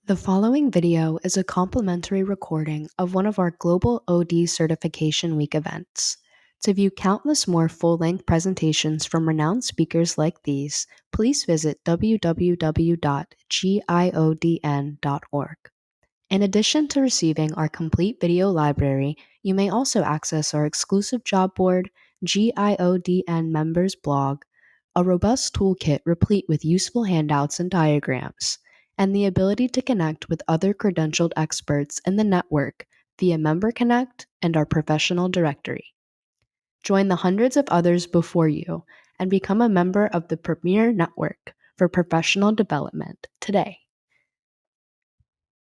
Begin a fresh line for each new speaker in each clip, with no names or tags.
The following video is a complimentary recording of one of our Global OD Certification Week events. To view countless more full-length presentations from renowned speakers like these, please visit www.giodn.org. In addition to receiving our complete video library, you may also access our exclusive job board, GIODN members blog, a robust toolkit replete with useful handouts and diagrams, and the ability to connect with other credentialed experts in the network via Member Connect and our professional directory. Join the hundreds of others before you and become a member of the premier network for professional development today.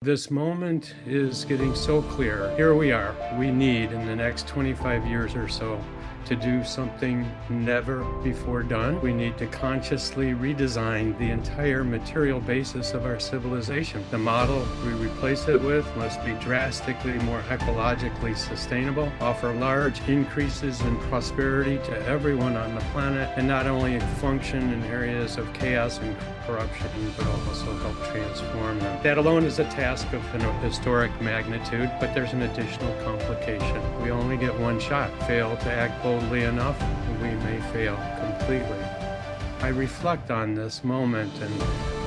This moment is getting so clear. Here we are. We need, in the next 25 years or so, to do something never before done. We need to consciously redesign the entire material basis of our civilization. The model we replace it with must be drastically more ecologically sustainable, offer large increases in prosperity to everyone on the planet, and not only function in areas of chaos and corruption, but also help transform them. That alone is a task of historic magnitude, but there's an additional complication. We only get one shot. Fail to act boldly enough, we may fail completely. I reflect on this moment and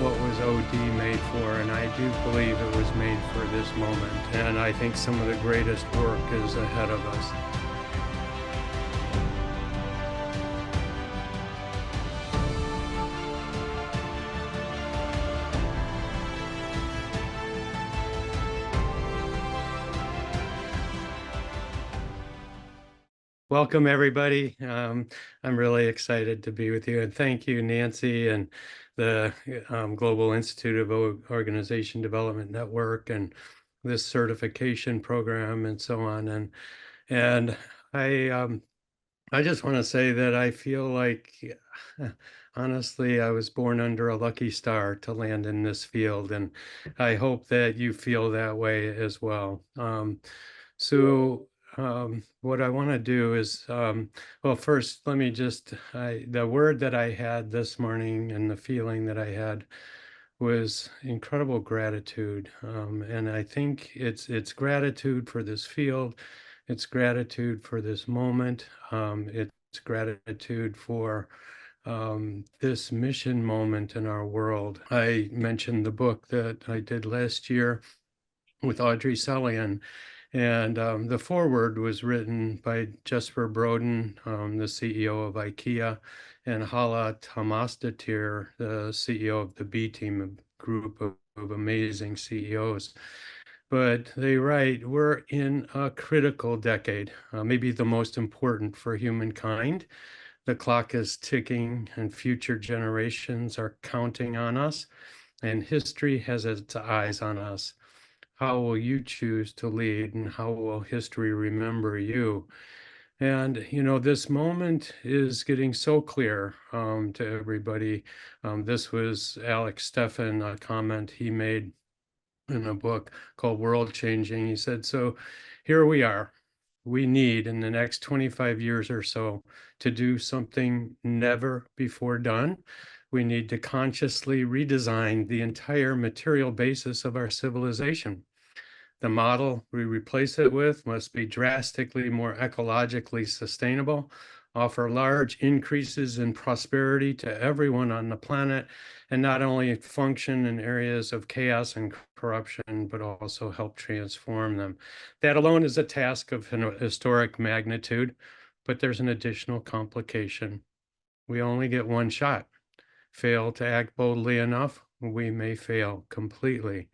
what was OD made for, and I do believe it was made for this moment. And I think some of the greatest work is ahead of us. Welcome, everybody. I'm really excited to be with you, and thank you, Nancy, and the Global Institute of Organization Development Network, and this certification program, and so on. And I just want to say that I feel like, honestly, I was born under a lucky star to land in this field, and I hope that you feel that way as well. What I want to do is, well, first, let me just, the word that I had this morning and the feeling that I had was incredible gratitude. And I think it's gratitude for this field. It's gratitude for this moment. It's gratitude for this mission moment in our world. I mentioned the book that I did last year with Audrey Sellian. And the foreword was written by Jesper Broden, the CEO of IKEA, and Hala Tamastatir, the CEO of the B Team, a group of amazing CEOs. But they write, we're in a critical decade, maybe the most important for humankind. The clock is ticking and future generations are counting on us, and history has its eyes on us. How will you choose to lead, and how will history remember you? And, this moment is getting so clear to everybody. This was Alex Steffen, a comment he made in a book called World Changing. He said, so here we are. We need, in the next 25 years or so, to do something never before done. We need to consciously redesign the entire material basis of our civilization. The model we replace it with must be drastically more ecologically sustainable, offer large increases in prosperity to everyone on the planet, and not only function in areas of chaos and corruption, but also help transform them. That alone is a task of historic magnitude, but there's an additional complication. We only get one shot. Fail to act boldly enough, we may fail completely.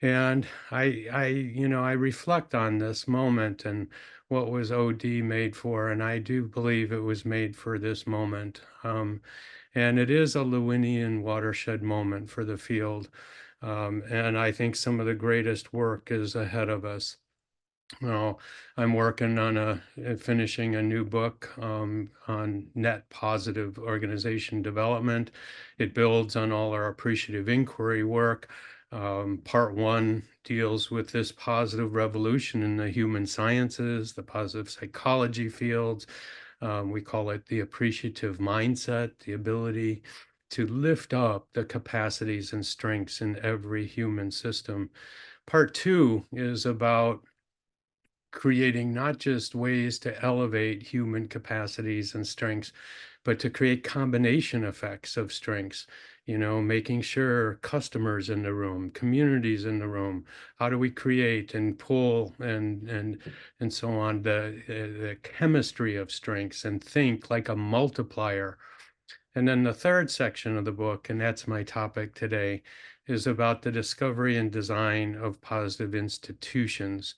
And I reflect on this moment and what was OD made for, and I do believe it was made for this moment. And it is a Lewinian watershed moment for the field. And I think some of the greatest work is ahead of us. Well, I'm working on finishing a new book on net positive organization development. It builds on all our appreciative inquiry work. Part one deals with this positive revolution in the human sciences, the positive psychology fields. We call it the appreciative mindset, the ability to lift up the capacities and strengths in every human system. Part two is about creating not just ways to elevate human capacities and strengths, but to create combination effects of strengths, making sure customers in the room, communities in the room, how do we create and pull and so on, the chemistry of strengths and think like a multiplier. And then the third section of the book, and that's my topic today, is about the discovery and design of positive institutions.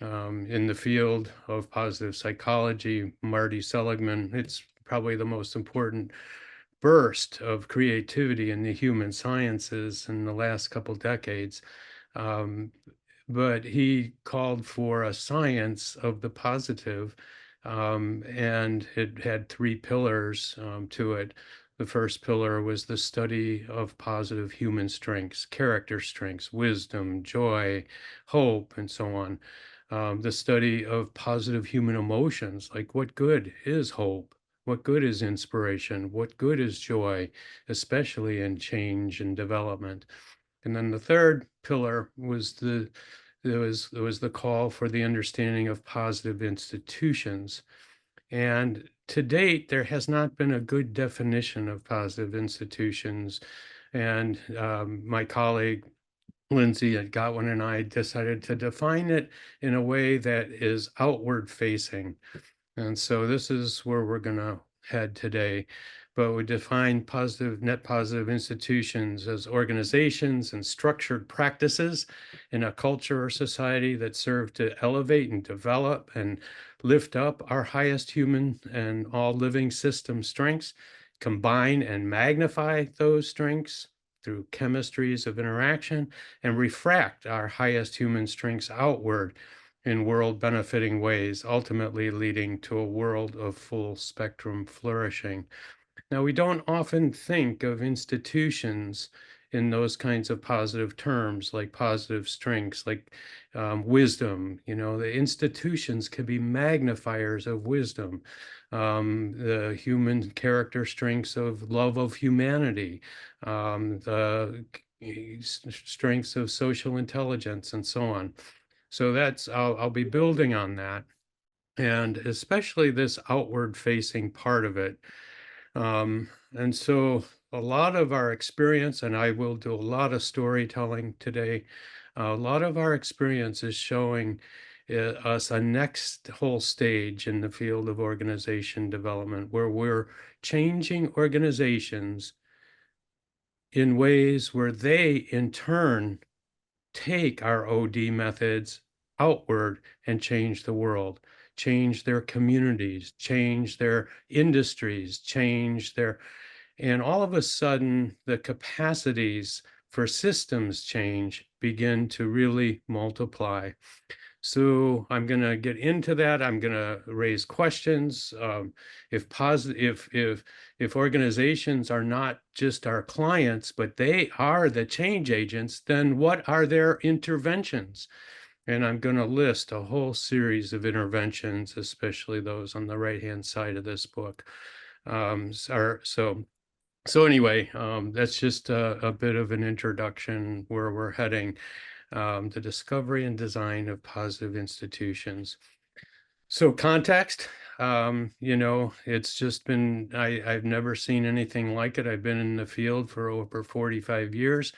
In the field of positive psychology, Marty Seligman, it's probably the most important burst of creativity in the human sciences in the last couple decades. Um, but he called for a science of the positive, and it had three pillars to it. The first pillar was the study of positive human strengths, character strengths, wisdom, joy, hope, and so on. The study of positive human emotions, like what good is hope? What good is inspiration? What good is joy, especially in change and development? And then the third pillar was there was the call for the understanding of positive institutions. And to date, there has not been a good definition of positive institutions. And my colleague Lindsay at Godwin and I decided to define it in a way that is outward facing. And so this is where we're going to head today. But we define net positive institutions as organizations and structured practices in a culture or society that serve to elevate and develop and lift up our highest human and all living system strengths, combine and magnify those strengths through chemistries of interaction, and refract our highest human strengths outward in world benefiting ways, ultimately leading to a world of full spectrum flourishing. Now, we don't often think of institutions in those kinds of positive terms, like positive strengths, like wisdom. The institutions can be magnifiers of wisdom, the human character strengths of love of humanity, the strengths of social intelligence, and so on. So I'll be building on that, and especially this outward facing part of it. And so a lot of our experience, and I will do a lot of storytelling today, a lot of our experience is showing us a next whole stage in the field of organization development where we're changing organizations in ways where they in turn take our OD methods outward and change the world, change their communities, change their industries, and all of a sudden, the capacities for systems change begin to really multiply. So I'm going to get into that. I'm going to raise questions. If organizations are not just our clients, but they are the change agents, then what are their interventions? And I'm going to list a whole series of interventions, especially those on the right-hand side of this book. So anyway, that's just a bit of an introduction where we're heading, the discovery and design of positive institutions. So context, it's just been, I've never seen anything like it. I've been in the field for over 45 years.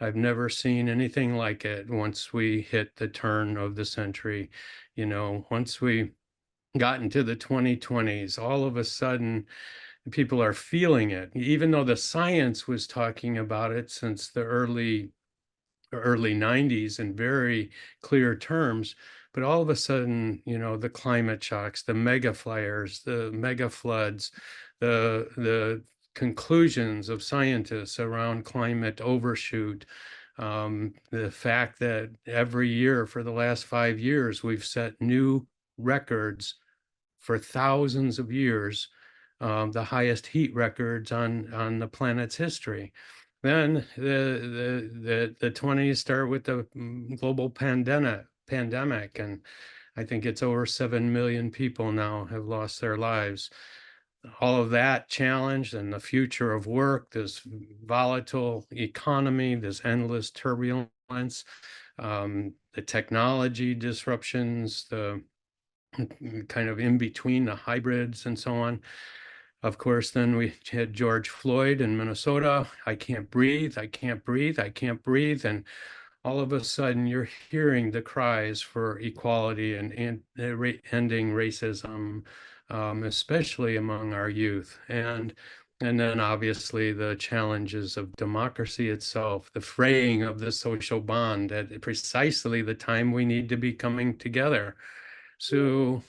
I've never seen anything like it once we hit the turn of the century. Once we got into the 2020s, all of a sudden, people are feeling it, even though the science was talking about it since the early 90s in very clear terms. But all of a sudden, the climate shocks, the mega fires, the mega floods, the conclusions of scientists around climate overshoot, the fact that every year for the last 5 years, we've set new records for thousands of years, the highest heat records on the planet's history. Then the 20s start with the global pandemic, and I think it's over 7 million people now have lost their lives. all of that challenge and the future of work, this volatile economy, this endless turbulence, the technology disruptions, the kind of in between the hybrids and so on. Of course, then we had George Floyd in Minnesota. I can't breathe. I can't breathe. I can't breathe. And all of a sudden, you're hearing the cries for equality and ending racism, especially among our youth. And then obviously the challenges of democracy itself, the fraying of the social bond at precisely the time we need to be coming together. So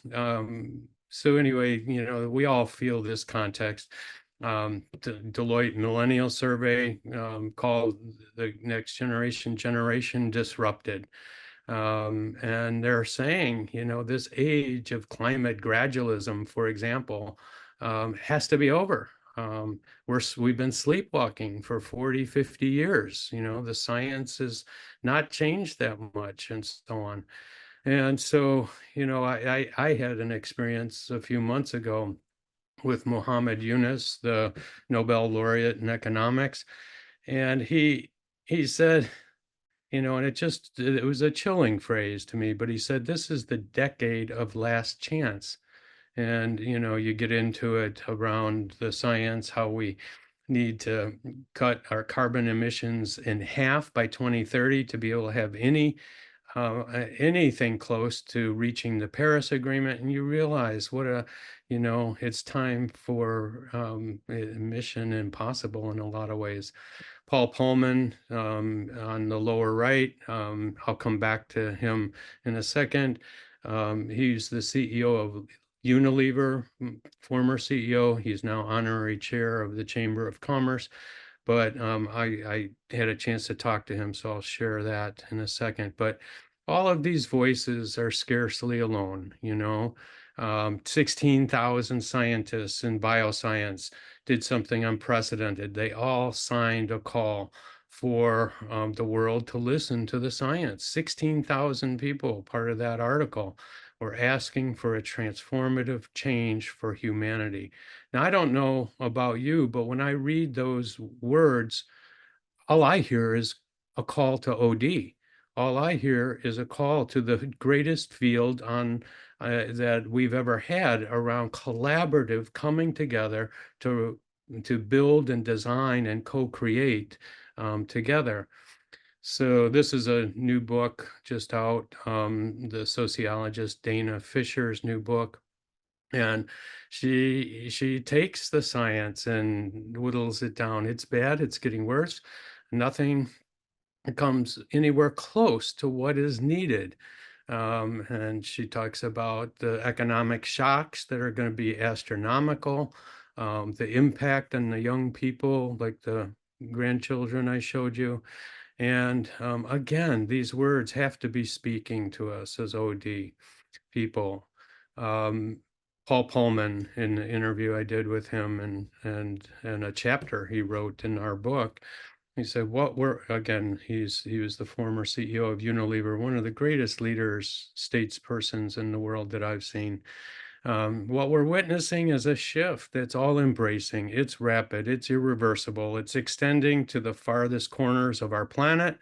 anyway, we all feel this context. The Deloitte Millennial Survey called the next generation disrupted. And they're saying, this age of climate gradualism, for example, has to be over. We've been sleepwalking for 40, 50 years. The science has not changed that much and so on. And so, I had an experience a few months ago with Muhammad Yunus, the Nobel laureate in economics, and he said, and it was a chilling phrase to me, but he said, "This is the decade of last chance." And you get into it around the science, how we need to cut our carbon emissions in half by 2030 to be able to have anything close to reaching the Paris Agreement, and you realize it's time for mission impossible in a lot of ways. Paul Pullman on the lower right, I'll come back to him in a second. He's the CEO of Unilever, former CEO. He's now honorary chair of the Chamber of Commerce. But I had a chance to talk to him, so I'll share that in a second. But all of these voices are scarcely alone. 16,000 scientists in bioscience did something unprecedented. They all signed a call for the world to listen to the science. 16,000 people, part of that article, were asking for a transformative change for humanity. Now, I don't know about you, but when I read those words, all I hear is a call to OD. All I hear is a call to the greatest field that we've ever had around collaborative coming together to build and design and co-create together. So this is a new book just out, the sociologist Dana Fisher's new book. And she takes the science and whittles it down. It's bad, it's getting worse. Nothing comes anywhere close to what is needed. And she talks about the economic shocks that are going to be astronomical, the impact on the young people, like the grandchildren I showed you. And again, these words have to be speaking to us as OD people. Paul Pullman, in the interview I did with him and a chapter he wrote in our book, he said, he was the former CEO of Unilever, one of the greatest leaders, statespersons in the world that I've seen. What we're witnessing is a shift that's all embracing. It's rapid, it's irreversible, it's extending to the farthest corners of our planet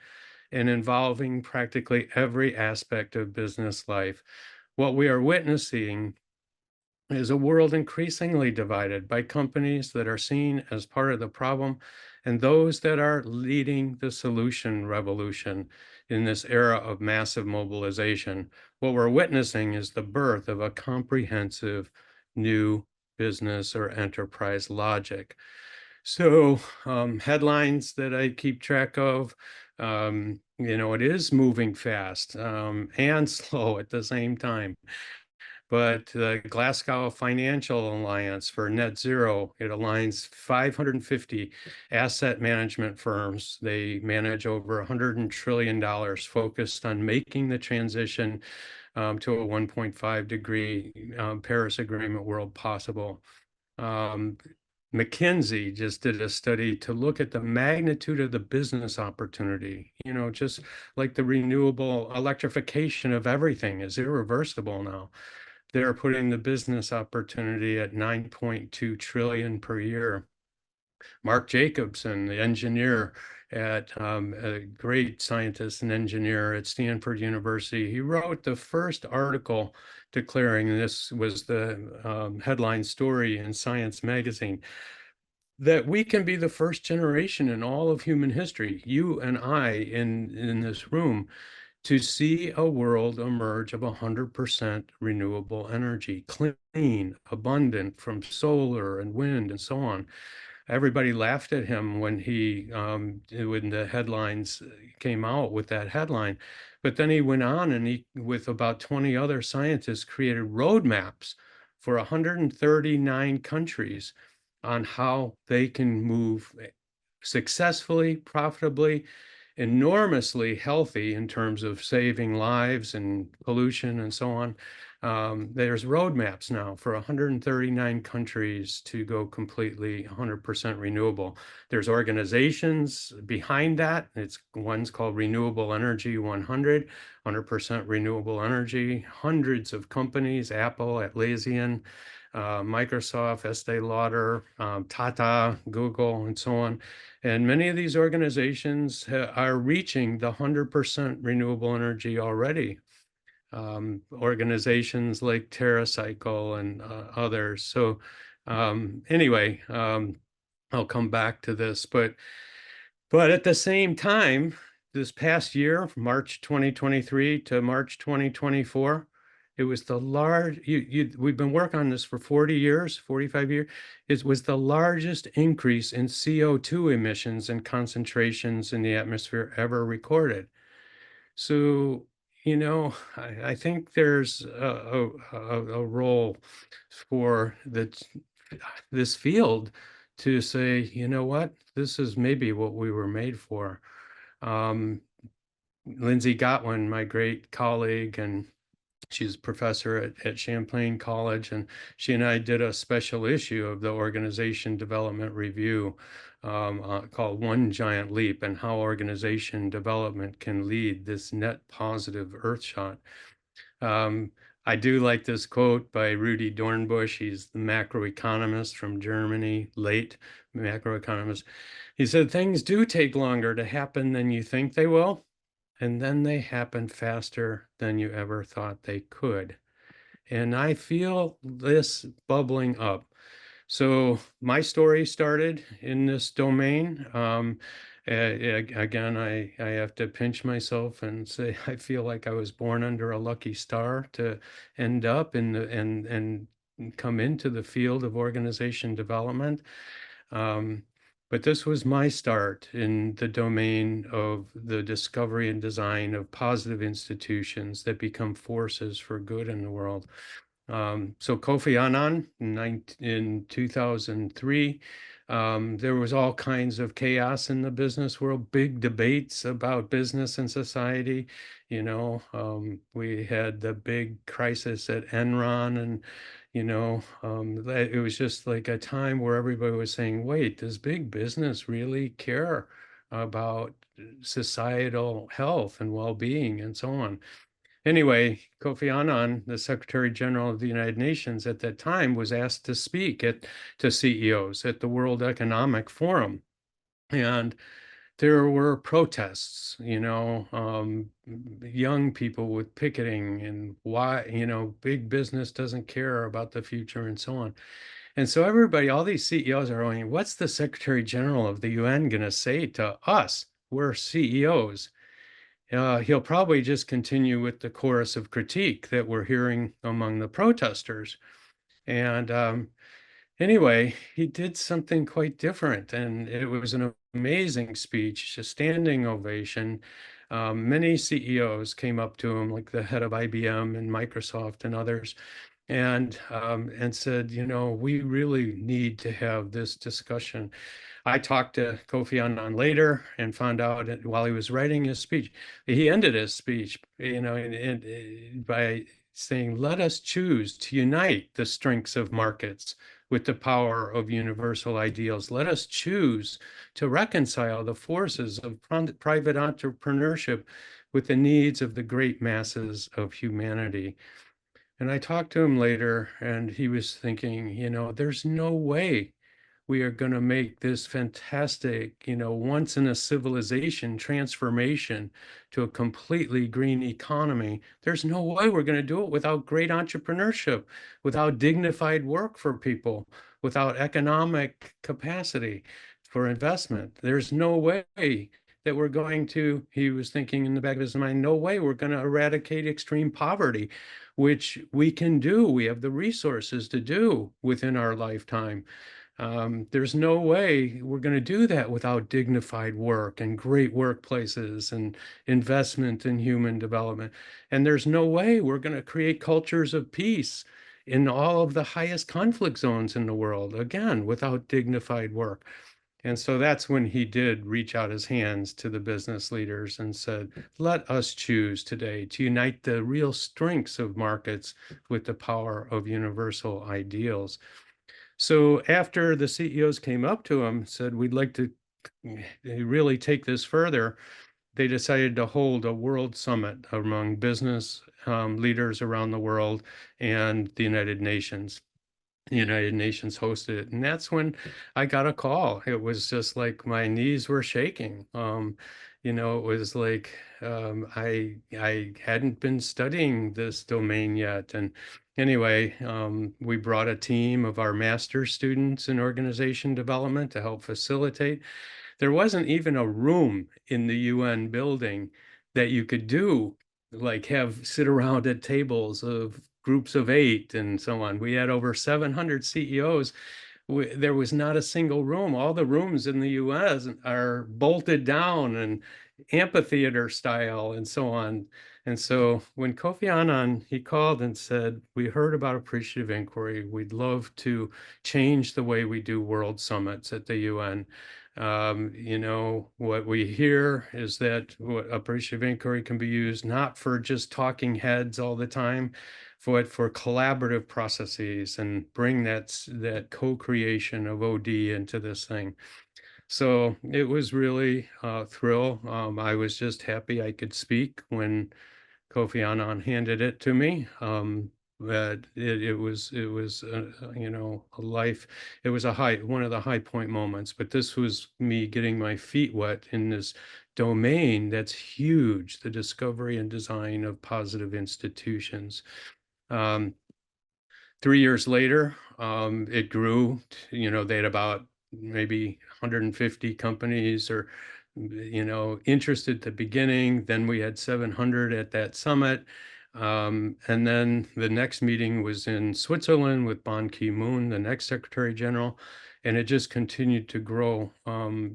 and involving practically every aspect of business life. What we are witnessing is a world increasingly divided by companies that are seen as part of the problem and those that are leading the solution revolution in this era of massive mobilization. What we're witnessing is the birth of a comprehensive new business or enterprise logic. So headlines that I keep track of, it is moving fast and slow at the same time. But the Glasgow Financial Alliance for Net Zero, it aligns 550 asset management firms. They manage over $100 trillion focused on making the transition to a 1.5 degree Paris Agreement world possible. McKinsey just did a study to look at the magnitude of the business opportunity, just like the renewable electrification of everything is irreversible now. they're putting the business opportunity at 9.2 trillion per year. Mark Jacobson, the engineer at a great scientist and engineer at Stanford University, he wrote the first article declaring, and this was the headline story in Science magazine, that we can be the first generation in all of human history, you and I in this room, to see a world emerge of 100% renewable energy, clean, abundant from solar and wind and so on. Everybody laughed at him when when the headlines came out with that headline. But then he went on and he, with about 20 other scientists, created roadmaps for 139 countries on how they can move successfully, profitably, enormously healthy in terms of saving lives and pollution and so on. There's roadmaps now for 139 countries to go completely 100% renewable. There's organizations behind that. One's called Renewable Energy 100, 100% renewable energy. Hundreds of companies, Apple, Atlassian, Microsoft, Estee Lauder, Tata, Google, and so on. And many of these organizations are reaching the 100% renewable energy already. Organizations like TerraCycle and others. So anyway, I'll come back to this, but at the same time, this past year, March 2023 to March 2024, it was the we've been working on this for 40 years, 45 years. It was the largest increase in CO2 emissions and concentrations in the atmosphere ever recorded. So, I think there's a role for this field to say, you know what, this is maybe what we were made for. Lindsay Gotwin, my great colleague, and she's a professor at Champlain College, and she and I did a special issue of the Organization Development Review called One Giant Leap, and how organization development can lead this net positive earthshot. I do like this quote by Rudy Dornbusch. He's the macroeconomist from Germany, late macroeconomist. He said, things do take longer to happen than you think they will, and then they happen faster than you ever thought they could. And I feel this bubbling up. So my story started in this domain. Again, I have to pinch myself and say I feel like I was born under a lucky star to end up in and come into the field of organization development. But this was my start in the domain of the discovery and design of positive institutions that become forces for good in the world. So Kofi Annan in 2003, there was all kinds of chaos in the business world, big debates about business and society. We had the big crisis at Enron, and it was just like a time where everybody was saying, wait, does big business really care about societal health and well-being and so on? Anyway, Kofi Annan, the Secretary General of the United Nations at that time, was asked to speak to CEOs at the World Economic Forum. And there were protests, young people with picketing, and why, big business doesn't care about the future and so on. And so everybody, all these CEOs are going, what's the Secretary General of the UN going to say to us? We're CEOs. He'll probably just continue with the chorus of critique that we're hearing among the protesters. And anyway, he did something quite different, and it was an amazing speech, a standing ovation. Many CEOs came up to him, like the head of IBM and Microsoft and others, and said, we really need to have this discussion. I talked to Kofi Annan later and found out that while he was writing his speech, he ended his speech, by saying, let us choose to unite the strengths of markets with the power of universal ideals. Let us choose to reconcile the forces of private entrepreneurship with the needs of the great masses of humanity. And I talked to him later, and he was thinking, there's no way we are going to make this fantastic, once in a civilization transformation to a completely green economy. There's no way we're going to do it without great entrepreneurship, without dignified work for people, without economic capacity for investment. There's no way that we're going to, he was thinking in the back of his mind, no way we're going to eradicate extreme poverty, which we can do. We have the resources to do within our lifetime. There's no way we're going to do that without dignified work and great workplaces and investment in human development. And there's no way we're going to create cultures of peace in all of the highest conflict zones in the world, again, without dignified work. And so that's when he did reach out his hands to the business leaders and said, let us choose today to unite the real strengths of markets with the power of universal ideals. So after the CEOs came up to him, said, we'd like to really take this further, they decided to hold a world summit among business leaders around the world and the United Nations. The United Nations hosted it. And that's when I got a call. It was just like my knees were shaking. It was like I hadn't been studying this domain yet. And anyway, we brought a team of our master's students in organization development to help facilitate. There wasn't even a room in the UN building that you could do, like have sit around at tables of groups of 8 and so on. We had over 700 CEOs. There was not a single room. All the rooms in the US are bolted down and amphitheater style and so on. And so when Kofi Annan, he called and said, we heard about appreciative inquiry. We'd love to change the way we do world summits at the UN. What we hear is that appreciative inquiry can be used not for just talking heads all the time, but for collaborative processes and bring that co-creation of OD into this thing. So it was really a thrill. I was just happy I could speak when Kofi Annan handed it to me. That it was a life. It was one of the high point moments. But this was me getting my feet wet in this domain that's huge, the discovery and design of positive institutions. Um, 3 years later, it grew. They had about maybe 150 companies or, interested at the beginning. Then we had 700 at that summit. And then the next meeting was in Switzerland with Ban Ki-moon, the next Secretary General, and it just continued to grow.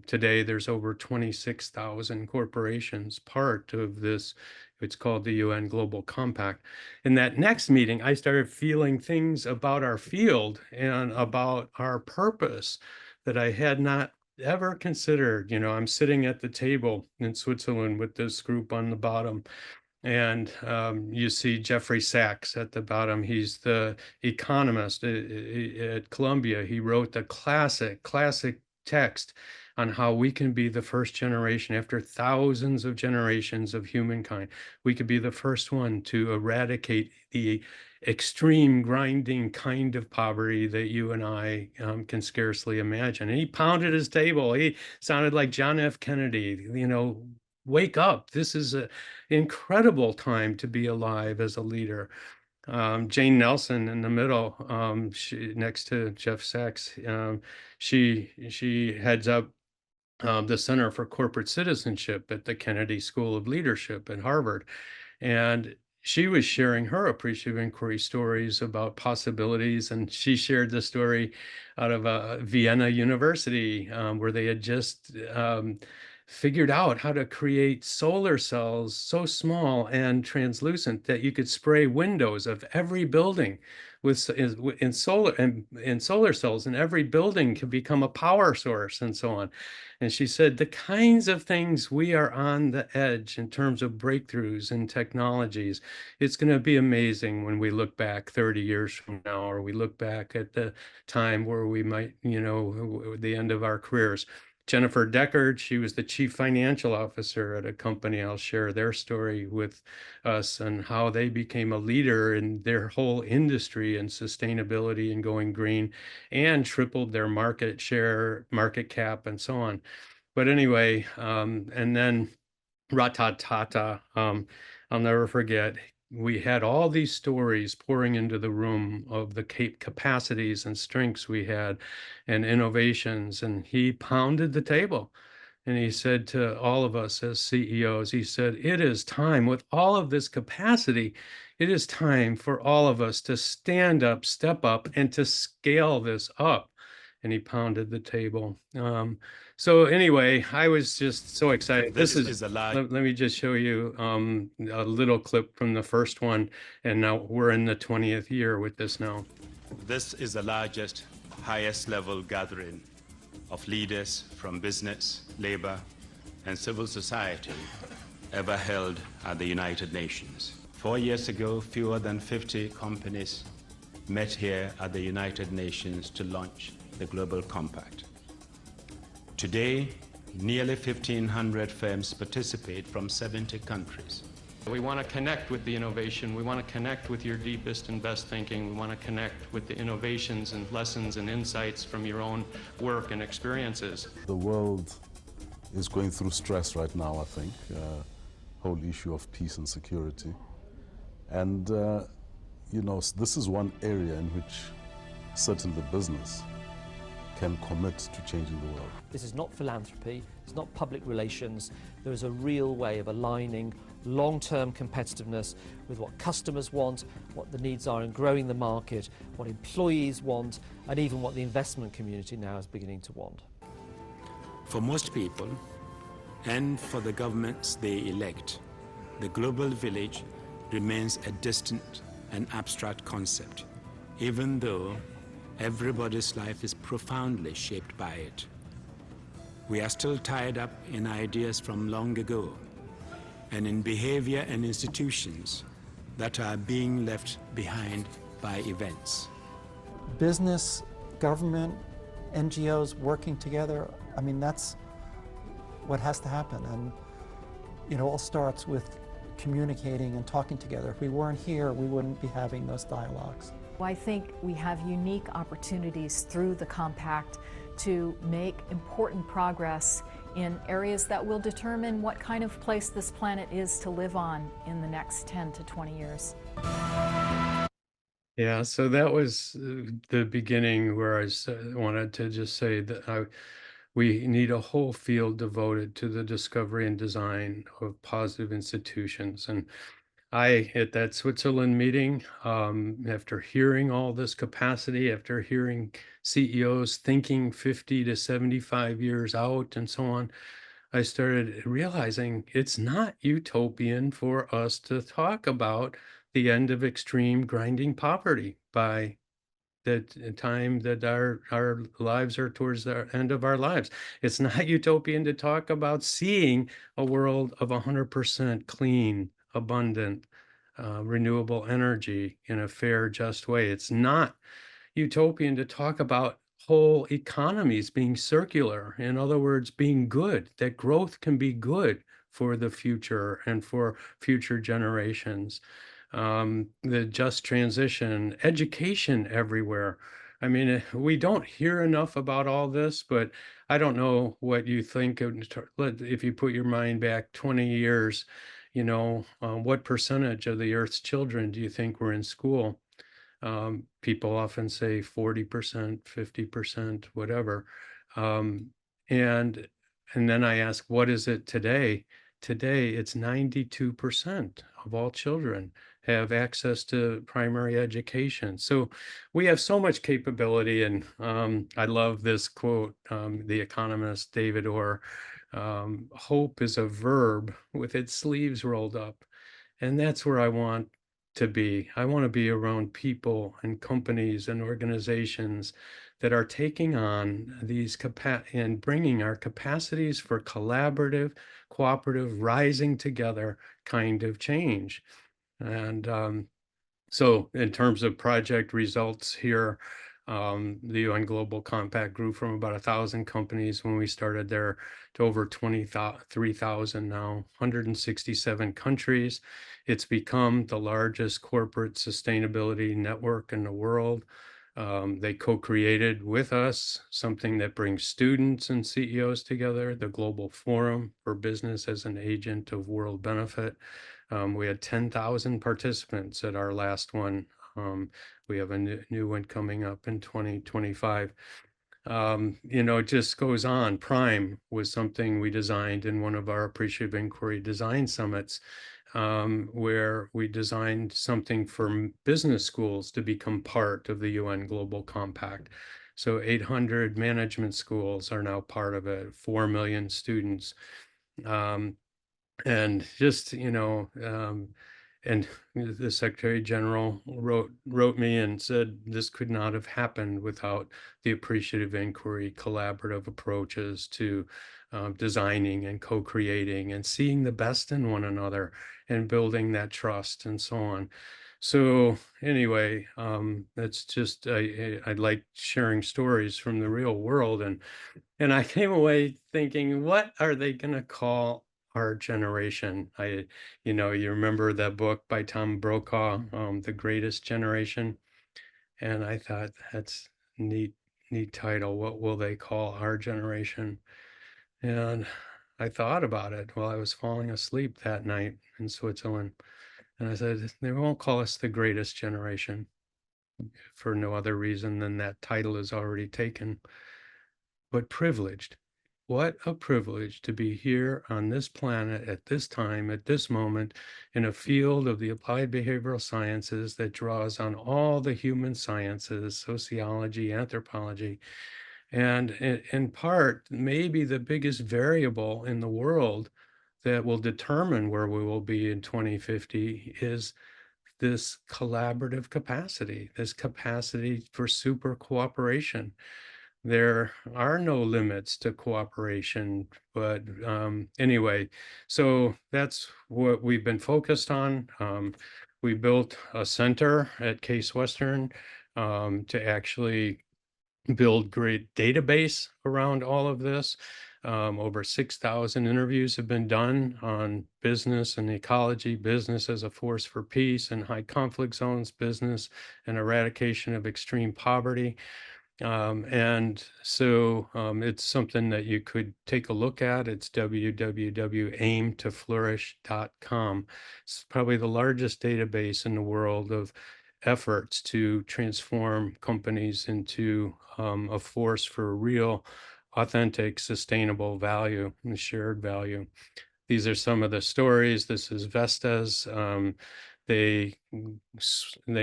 Today, there's over 26,000 corporations part of this. It's called the UN Global Compact. In that next meeting, I started feeling things about our field and about our purpose that I had not ever considered. I'm sitting at the table in Switzerland with this group on the bottom, and you see Jeffrey Sachs at the bottom. He's the economist at Columbia. He wrote the classic text on how we can be the first generation after thousands of generations of humankind. We could be the first one to eradicate the extreme grinding kind of poverty that you and I can scarcely imagine. And he pounded his table. He sounded like John F. Kennedy, wake up. This is an incredible time to be alive as a leader. Jane Nelson in the middle, next to Jeff Sachs, she heads up the Center for Corporate Citizenship at the Kennedy School of Leadership at Harvard. And she was sharing her appreciative inquiry stories about possibilities. And she shared the story out of Vienna University, where they had just figured out how to create solar cells so small and translucent that you could spray windows of every building with in solar cells, and every building could become a power source and so on. And she said, the kinds of things we are on the edge in terms of breakthroughs and technologies, it's going to be amazing when we look back 30 years from now, or we look back at the time where we might, the end of our careers. Jennifer Deckard, she was the chief financial officer at a company. I'll share their story with us and how they became a leader in their whole industry and sustainability and going green, and tripled their market share, market cap, and so on. But anyway, and then Ratatata. I'll never forget. We had all these stories pouring into the room of the capacities and strengths we had and innovations. And he pounded the table and he said to all of us as CEOs, he said, it is time with all of this capacity. It is time for all of us to stand up, step up, and to scale this up. And he pounded the table. So anyway, I was just so excited. This is let me just show you a little clip from the first one, and now we're in the 20th year with this now.
This is the largest, highest level gathering of leaders from business, labor, and civil society ever held at the United Nations. 4 years ago, fewer than 50 companies met here at the United Nations to launch the Global Compact. Today, nearly 1,500 firms participate from 70 countries.
We want to connect with the innovation. We want to connect with your deepest and best thinking. We want to connect with the innovations and lessons and insights from your own work and experiences.
The world is going through stress right now, I think. Whole issue of peace and security. And, you know, this is one area in which certainly business can commit to changing the world.
This is not philanthropy, it's not public relations. There is a real way of aligning long-term competitiveness with what customers want, what the needs are in growing the market, what employees want, and even what the investment community now is beginning to want.
For most people, and for the governments they elect, the global village remains a distant and abstract concept, even though everybody's life is profoundly shaped by it. We are still tied up in ideas from long ago and in behavior and institutions that are being left behind by events.
Business, government, NGOs working together, I mean, that's what has to happen. And it all starts with communicating and talking together. If we weren't here, we wouldn't be having those dialogues.
I think we have unique opportunities through the Compact to make important progress in areas that will determine what kind of place this planet is to live on in the next 10 to 20 years.
Yeah, so that was the beginning where I wanted to just say that we need a whole field devoted to the discovery and design of positive institutions. And I, at that Switzerland meeting, after hearing all this capacity, after hearing CEOs thinking 50 to 75 years out and so on, I started realizing it's not utopian for us to talk about the end of extreme grinding poverty by the time that our lives are towards the end of our lives. It's not utopian to talk about seeing a world of 100% clean, abundant, renewable energy in a fair, just way. It's not utopian to talk about whole economies being circular. In other words, being good, that growth can be good for the future and for future generations. The just transition, education everywhere. I mean, we don't hear enough about all this, but I don't know what you think if you put your mind back 20 years, you know, what percentage of the Earth's children do you think were in school? People often say 40%, 50%, whatever. And then I ask, what is it today? Today, it's 92% of all children have access to primary education. So we have so much capability. And I love this quote, the economist David Orr, hope is a verb with its sleeves rolled up. And that's where I want to be. I want to be around people and companies and organizations that are taking on these and bringing our capacities for collaborative, cooperative, rising together kind of change. And so in terms of project results here, The UN Global Compact grew from about 1,000 companies when we started there to over 23,000 now, 167 countries. It's become the largest corporate sustainability network in the world. They co-created with us something that brings students and CEOs together, the Global Forum for Business as an Agent of World Benefit. We had 10,000 participants at our last one. We have a new one coming up in 2025. It just goes on. Prime was something we designed in one of our Appreciative Inquiry Design Summits, where we designed something for business schools to become part of the UN Global Compact. So 800 management schools are now part of it, 4 million students. And just, and the Secretary General wrote me and said this could not have happened without the appreciative inquiry, collaborative approaches to designing and co-creating and seeing the best in one another and building that trust and so on. So anyway, that's just I like sharing stories from the real world, and I came away thinking, what are they going to call our generation? You remember that book by Tom Brokaw, The Greatest Generation? And I thought, that's neat title. What will they call our generation? And I thought about it while I was falling asleep that night in Switzerland. And I said, they won't call us the greatest generation for no other reason than that title is already taken, but privileged. What a privilege to be here on this planet at this time, at this moment, in a field of the applied behavioral sciences that draws on all the human sciences, sociology, anthropology, and in part, maybe the biggest variable in the world that will determine where we will be in 2050 is this collaborative capacity, this capacity for super cooperation. There are no limits to cooperation, but anyway, so that's what we've been focused on. We built a center at Case Western to actually build great database around all of this. Over 6,000 interviews have been done on business and ecology, business as a force for peace and high conflict zones, business and eradication of extreme poverty. And so it's something that you could take a look at. It's www.aimtoflourish.com. It's probably the largest database in the world of efforts to transform companies into a force for real, authentic, sustainable value and shared value. These are some of the stories. This is Vistas. They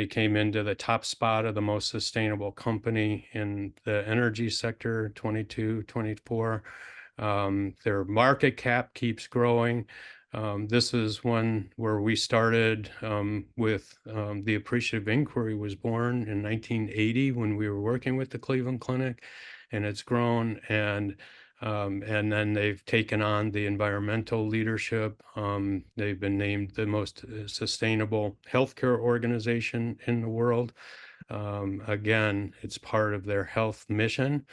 came into the top spot of the most sustainable company in the energy sector, 22, 24. Their market cap keeps growing. This is one where we started with the Appreciative Inquiry was born in 1980 when we were working with the Cleveland Clinic, and it's grown, and then they've taken on the environmental leadership. They've been named the most sustainable healthcare organization in the world. Again, it's part of their health mission.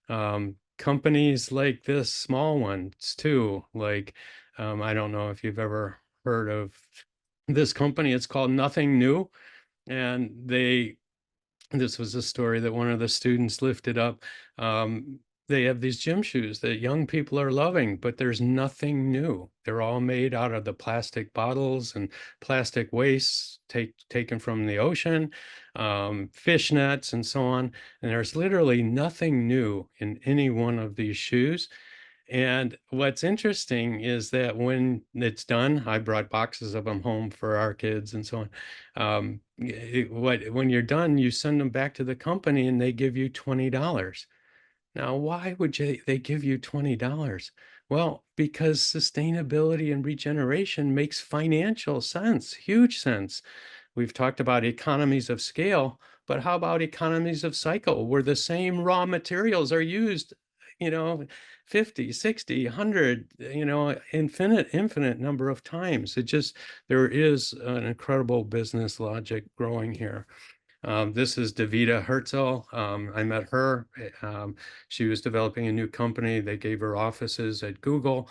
Companies like this, small ones too, like I don't know if you've ever heard of this company. It's called Nothing New, and this was a story that one of the students lifted up. They have these gym shoes that young people are loving, but there's nothing new. They're all made out of the plastic bottles and plastic waste taken from the ocean, fish nets and so on. And there's literally nothing new in any one of these shoes. And what's interesting is that when it's done, I brought boxes of them home for our kids and so on. When you're done, you send them back to the company and they give you $20. Now, why would they give you $20? Well, because sustainability and regeneration makes financial sense, huge sense. We've talked about economies of scale, but how about economies of cycle, where the same raw materials are used, 50, 60, 100, infinite number of times. There is an incredible business logic growing here. This is Davida Herzl. I met her. She was developing a new company. They gave her offices at Google.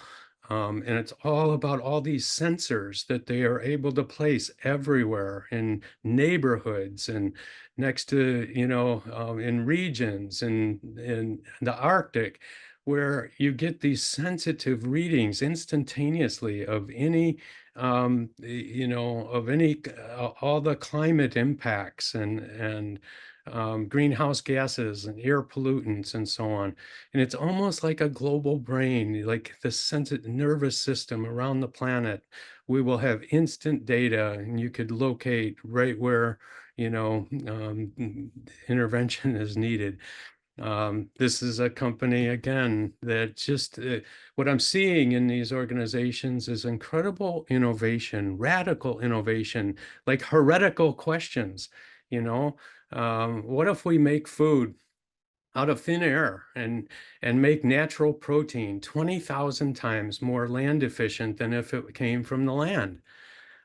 And it's all about all these sensors that they are able to place everywhere in neighborhoods and next to, in regions and in the Arctic, where you get these sensitive readings instantaneously of any all the climate impacts and greenhouse gases and air pollutants and so on. And it's almost like a global brain, like the sensitive nervous system around the planet. We will have instant data, and you could locate right where, intervention is needed. This is a company, again, that just what I'm seeing in these organizations is incredible innovation, radical innovation, like heretical questions. What if we make food out of thin air and make natural protein 20,000 times more land efficient than if it came from the land?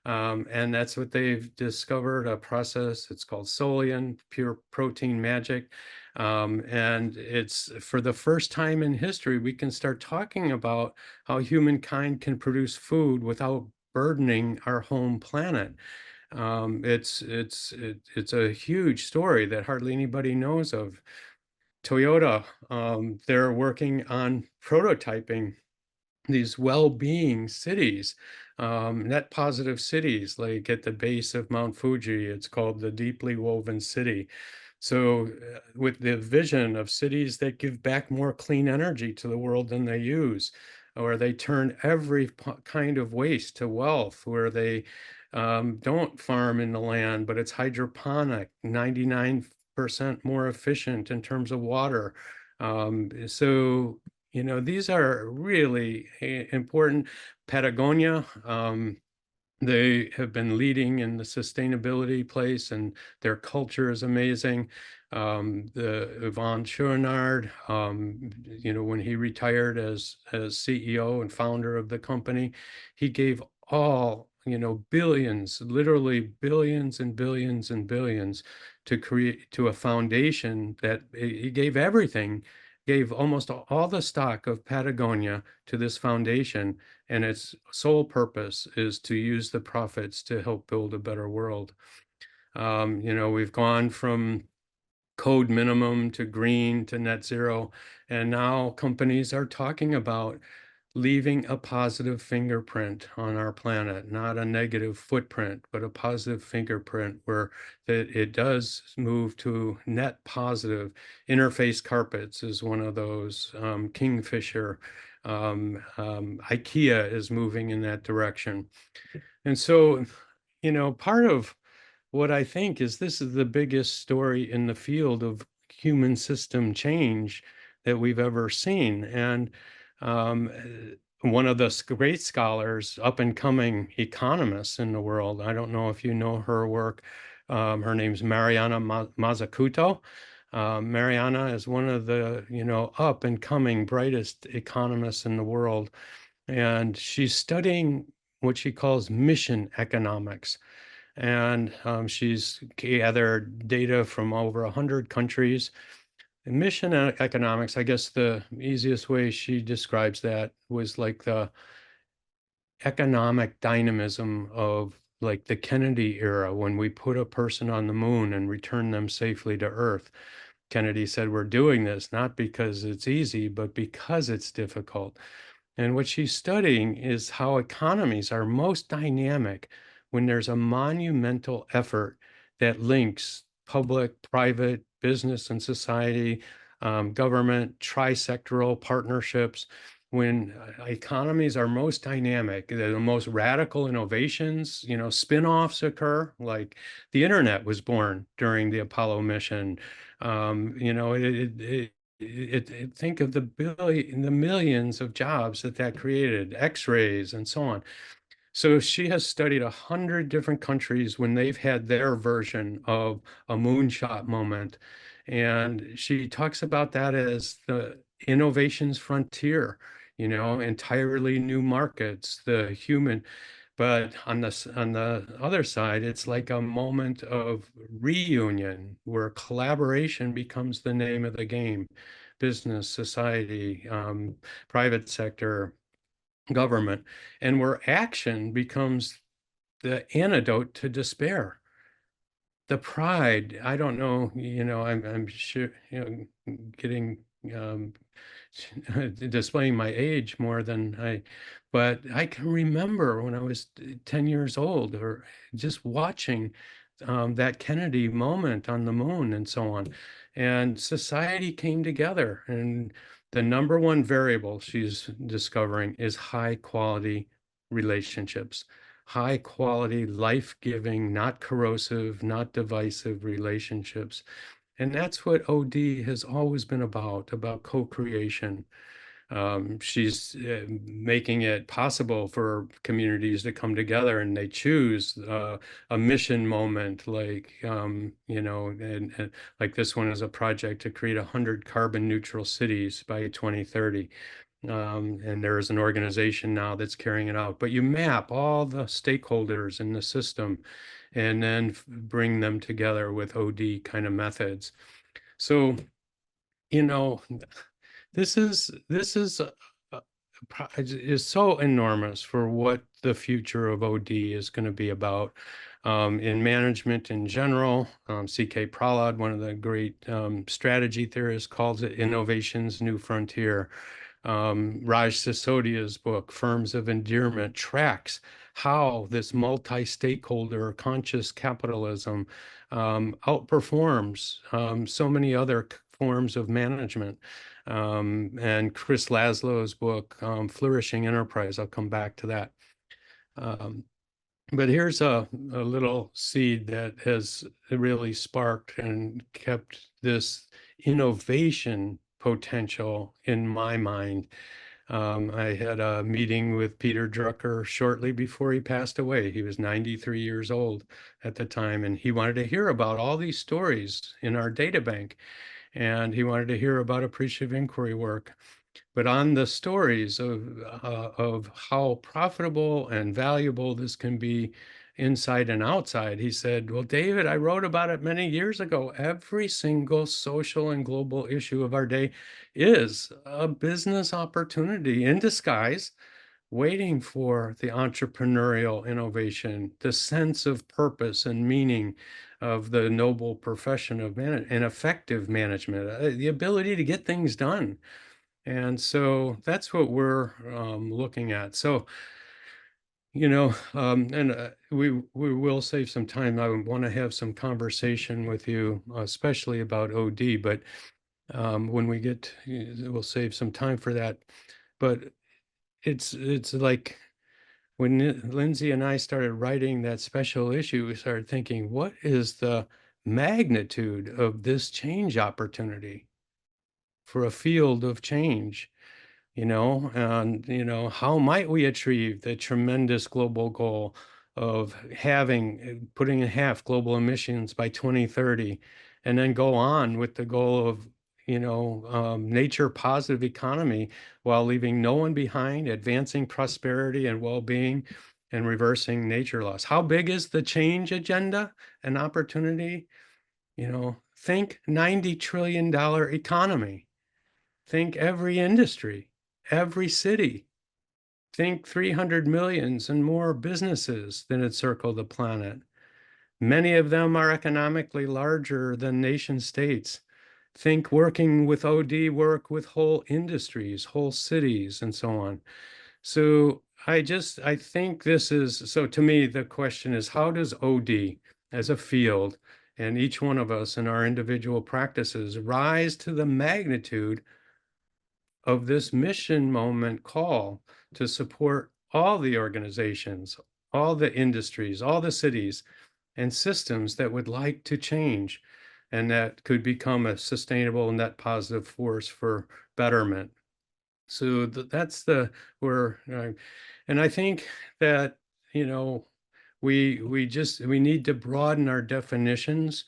And that's what they've discovered, a process. It's called Solian, pure protein magic. And it's for the first time in history, we can start talking about how humankind can produce food without burdening our home planet. It's a huge story that hardly anybody knows of. Toyota, they're working on prototyping these well-being cities, net positive cities, like at the base of Mount Fuji. It's called the deeply woven city. So with the vision of cities that give back more clean energy to the world than they use, or they turn every kind of waste to wealth, where they don't farm in the land, but it's hydroponic, 99% more efficient in terms of water. So these are really important. Patagonia, they have been leading in the sustainability place, and their culture is amazing. The Yvon Chouinard, when he retired as CEO and founder of the company, he gave all, billions, literally billions and billions and billions to a foundation that he gave everything, gave almost all the stock of Patagonia to this foundation, and its sole purpose is to use the profits to help build a better world. We've gone from code minimum to green to net zero, and now companies are talking about leaving a positive fingerprint on our planet, not a negative footprint, but a positive fingerprint where it does move to net positive. Interface carpets is one of those. Kingfisher, IKEA is moving in that direction. And so, part of what I think is this is the biggest story in the field of human system change that we've ever seen. And one of the great scholars, up and coming economists in the world, I don't know if you know her work. Her name's Mariana Mazzucato. Mariana is one of the, up and coming brightest economists in the world. And she's studying what she calls mission economics. And she's gathered data from over 100 countries. And mission economics, I guess the easiest way she describes that was like the economic dynamism of like the Kennedy era, when we put a person on the moon and returned them safely to Earth. Kennedy said, we're doing this not because it's easy, but because it's difficult. And what she's studying is how economies are most dynamic when there's a monumental effort that links public, private, business and society, government, trisectoral partnerships. When economies are most dynamic, the most radical innovations, spin-offs occur, like the internet was born during the Apollo mission. Think of the millions of jobs that created, X-rays and so on. So she has studied 100 different countries when they've had their version of a moonshot moment. And she talks about that as the innovations frontier, entirely new markets, the human. But on the other side, it's like a moment of reunion where collaboration becomes the name of the game. Business, society, private sector, government, and where action becomes the antidote to despair. The pride, I don't know, I'm sure, getting displaying my age more than but I can remember when I was 10 years old or just watching that Kennedy moment on the moon and so on. And society came together. And the number one variable she's discovering is high quality relationships, high quality, life giving, not corrosive, not divisive relationships. And that's what OD has always been about co-creation. She's making it possible for communities to come together, and they choose a mission moment, like, and like this one is a project to create 100 carbon neutral cities by 2030. And there is an organization now that's carrying it out. But you map all the stakeholders in the system and then bring them together with OD kind of methods. So, you know, this is so enormous for what the future of OD is going to be about. In management in general, C.K. Prahlad, one of the great strategy theorists, calls it innovation's new frontier. Raj Sisodia's book, Firms of Endearment, tracks how this multi-stakeholder conscious capitalism outperforms so many other forms of management. And Chris Laszlo's book, Flourishing Enterprise, I'll come back to that. But here's a little seed that has really sparked and kept this innovation potential in my mind. I had a meeting with Peter Drucker shortly before he passed away. He was 93 years old at the time, and he wanted to hear about all these stories in our data bank, and he wanted to hear about appreciative inquiry work. But on the stories of how profitable and valuable this can be inside and outside, he said, well, David, I wrote about it many years ago. Every single social and global issue of our day is a business opportunity in disguise, waiting for the entrepreneurial innovation, the sense of purpose and meaning of the noble profession of and effective management, the ability to get things done. And so that's what we're looking at. So, and we will save some time. I want to have some conversation with you, especially about OD, but when we get, we'll save some time for that. But it's like when Lindsay and I started writing that special issue, we started thinking, what is the magnitude of this change opportunity for a field of change? And how might we achieve the tremendous global goal of putting in half global emissions by 2030, and then go on with the goal of nature positive economy while leaving no one behind, advancing prosperity and well-being, and reversing nature loss. How big is the change agenda and opportunity? Think $90 trillion economy. Think every industry, every city. Think 300 millions and more businesses that encircle the planet. Many of them are economically larger than nation states. Think working with OD work with whole industries, whole cities, and so on. So I think so to me, the question is, how does OD as a field and each one of us in our individual practices rise to the magnitude of this mission moment call to support all the organizations, all the industries, all the cities and systems that would like to change and that could become a sustainable net positive force for betterment. So that's and I think that, we need to broaden our definitions.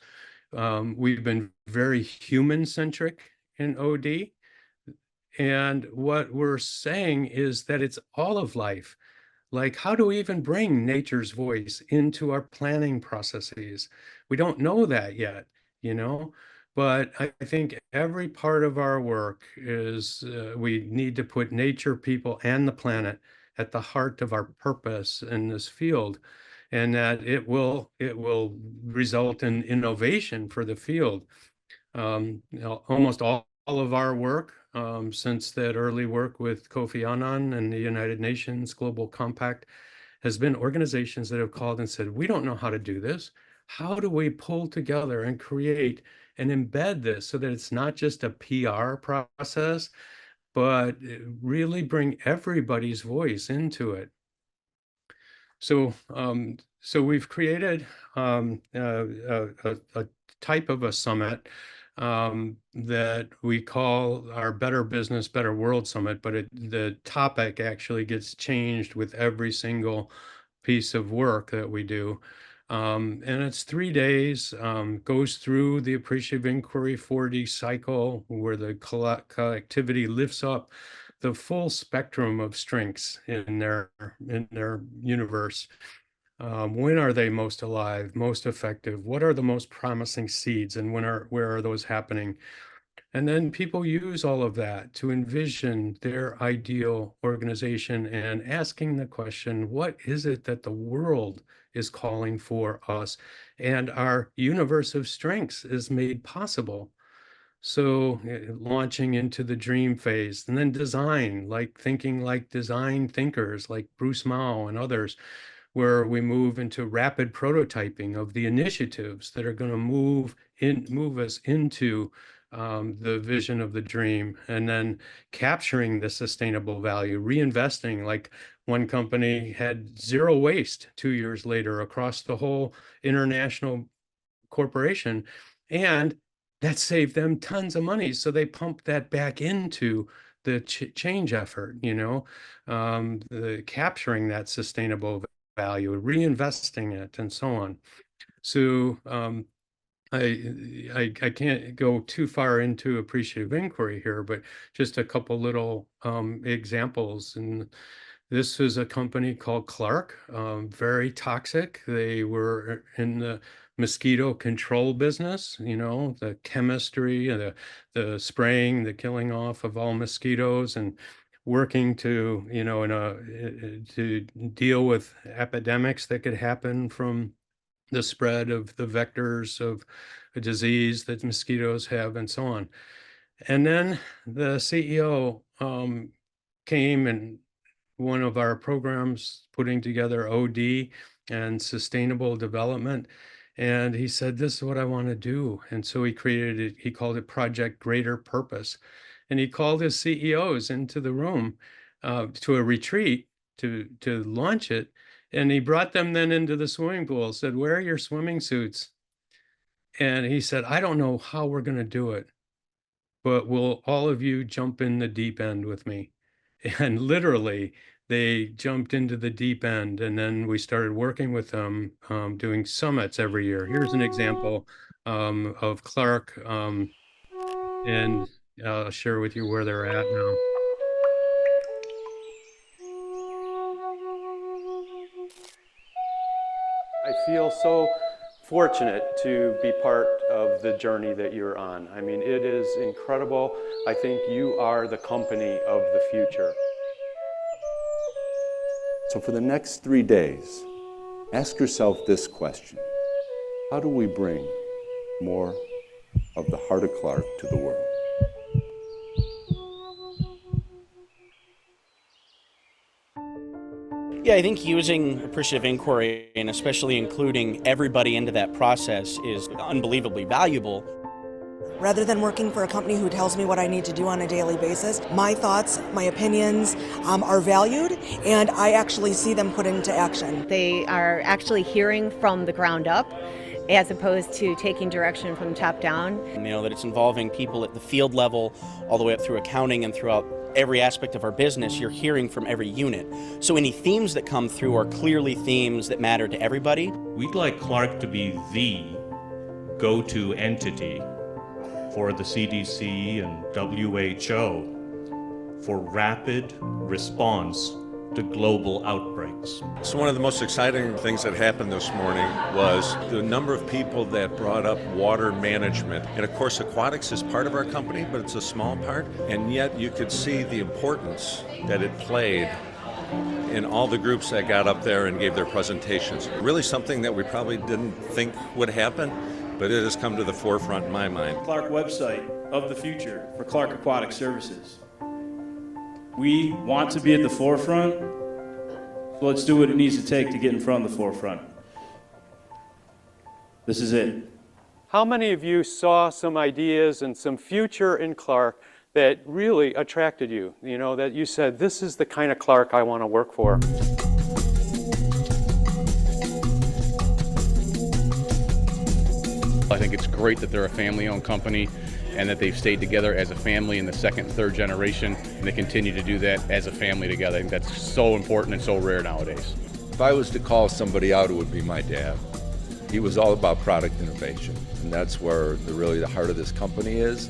We've been very human centric in OD. And what we're saying is that it's all of life. Like, how do we even bring nature's voice into our planning processes? We don't know that yet, you know? But I think every part of our work is we need to put nature, people, and the planet at the heart of our purpose in this field, and that it will result in innovation for the field. Almost all of our work since that early work with Kofi Annan and the United Nations Global Compact has been organizations that have called and said, we don't know how to do this. How do we pull together and create and embed this so that it's not just a PR process, but really bring everybody's voice into it? So we've created a type of a summit that we call our Better Business, Better World Summit, but the topic actually gets changed with every single piece of work that we do. And it's 3 days, goes through the appreciative inquiry 4D cycle where the collectivity lifts up the full spectrum of strengths in their universe. When are they most alive, most effective? What are the most promising seeds, and where are those happening? And then people use all of that to envision their ideal organization and asking the question, what is it that the world is calling for us? And our universe of strengths is made possible. So launching into the dream phase, and then design, like thinking like design thinkers like Bruce Mao and others, where we move into rapid prototyping of the initiatives that are going to move us into the vision of the dream, and then capturing the sustainable value, reinvesting. Like one company had zero waste 2 years later across the whole international corporation, and that saved them tons of money. So they pumped that back into the change effort, capturing that sustainable value, reinvesting it, and so on. So I can't go too far into appreciative inquiry here, but just a couple little examples. And this was a company called Clark, very toxic. They were in the mosquito control business, the chemistry, the spraying, the killing off of all mosquitoes, and working to, to deal with epidemics that could happen from the spread of the vectors of a disease that mosquitoes have, and so on. And then the CEO came and one of our programs putting together OD and sustainable development. And he said, this is what I want to do. And so he created it, he called it Project Greater Purpose. And he called his CEOs into the room to a retreat to launch it. And he brought them then into the swimming pool, said, where are your swimming suits? And he said, I don't know how we're going to do it, but will all of you jump in the deep end with me? And literally, they jumped into the deep end, and then we started working with them, doing summits every year. Here's an example of Clark, and I'll share with you where they're at now. I feel so fortunate to be part of the journey that you're on. I mean, it is incredible. I think you are the company of the future.
So for the next 3 days, ask yourself this question: how do we bring more of the heart of Clark to the world?
Yeah, I think using appreciative inquiry, and especially including everybody into that process, is unbelievably valuable.
Rather than working for a company who tells me what I need to do on a daily basis, my thoughts, my opinions are valued, and I actually see them put into action.
They are actually hearing from the ground up, as opposed to taking direction from top down.
That it's involving people at the field level, all the way up through accounting and throughout every aspect of our business. You're hearing from every unit. So any themes that come through are clearly themes that matter to everybody.
We'd like Clark to be the go-to entity for the CDC and WHO for rapid response to global outbreaks.
So one of the most exciting things that happened this morning was the number of people that brought up water management. And of course, aquatics is part of our company, but it's a small part. And yet you could see the importance that it played in all the groups that got up there and gave their presentations. Really something that we probably didn't think would happen, but it has come to the forefront in my mind.
Clark website of the future for Clark Aquatic Services. We want to be at the forefront, so let's do what it needs to take to get in front of the forefront. This is it.
How many of you saw some ideas and some future in Clark that really attracted you? You know, that you said, this is the kind of Clark I want to work for.
I think it's great that they're a family-owned company and that they've stayed together as a family in the second and third generation, and they continue to do that as a family together. I think that's so important and so rare nowadays.
If I was to call somebody out, it would be my dad. He was all about product innovation, and that's where really the heart of this company is,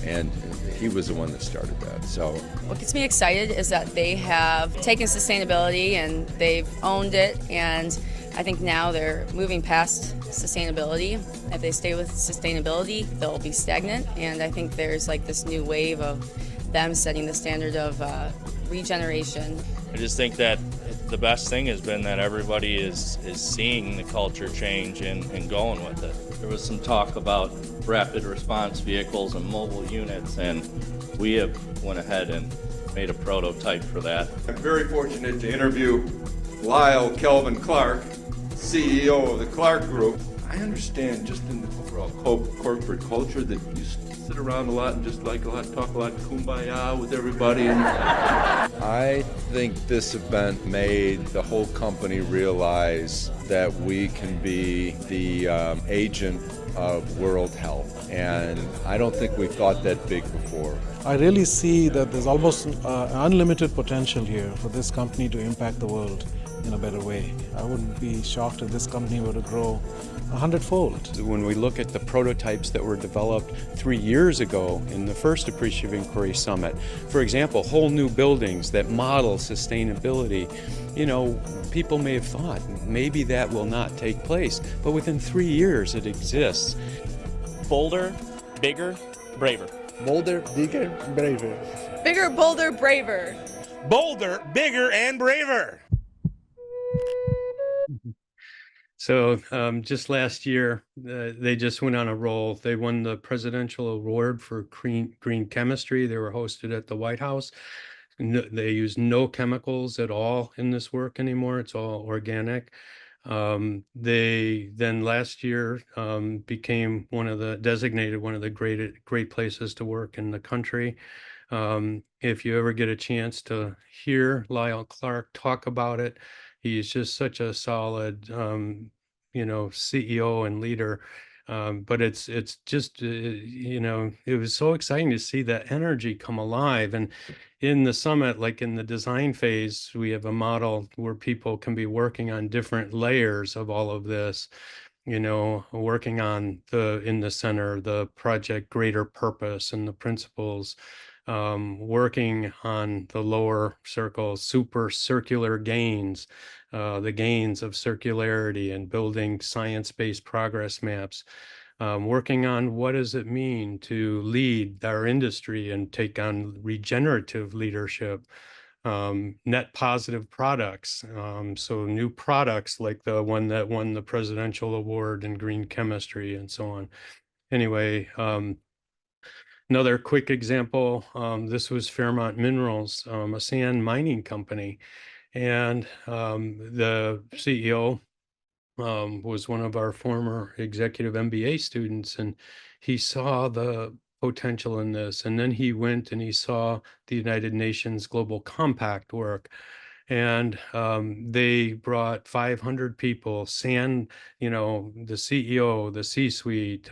and he was the one that started that. So
what gets me excited is that they have taken sustainability and they've owned it, and I think now they're moving past sustainability. If they stay with sustainability, they'll be stagnant, and I think there's like this new wave of them setting the standard of regeneration.
I just think that the best thing has been that everybody is seeing the culture change and going with it. There was some talk about rapid response vehicles and mobile units, and we have went ahead and made a prototype for that.
I'm very fortunate to interview Lyle Kelvin Clark, CEO of the Clark Group. I understand just in the overall corporate culture that you sit around a lot and just like a lot, talk a lot, kumbaya with everybody.
I think this event made the whole company realize that we can be the agent of world health, and I don't think we've thought that big before.
I really see that there's almost unlimited potential here for this company to impact the world in a better way. I wouldn't be shocked if this company were to grow 100-fold.
When we look at the prototypes that were developed 3 years ago in the first Appreciative Inquiry Summit, for example, whole new buildings that model sustainability, you know, people may have thought maybe that will not take place, but within 3 years it exists.
Bolder, bigger, braver.
Bolder, bigger, braver.
Bigger, bolder, braver.
Bolder, bigger, and braver.
So just last year, they just went on a roll. They won the Presidential Award for Green Chemistry. They were hosted at the White House. They use no chemicals at all in this work anymore. It's all organic. They then last year became designated one of the great places to work in the country. If you ever get a chance to hear Lyle Clark talk about it, he's just such a solid, CEO and leader. But it's just, it was so exciting to see that energy come alive. And in the summit, like in the design phase, we have a model where people can be working on different layers of all of this, working on in the center, the project greater purpose and the principles, working on the lower circle, super circular gains, the gains of circularity and building science-based progress maps, working on what does it mean to lead our industry and take on regenerative leadership, net positive products. So new products like the one that won the Presidential Award in Green Chemistry and so on. Anyway, another quick example, this was Fairmont Minerals, a sand mining company. And the CEO was one of our former executive MBA students, and he saw the potential in this. And then he went and he saw the United Nations Global Compact work. And they brought 500 people, the CEO, the C-suite,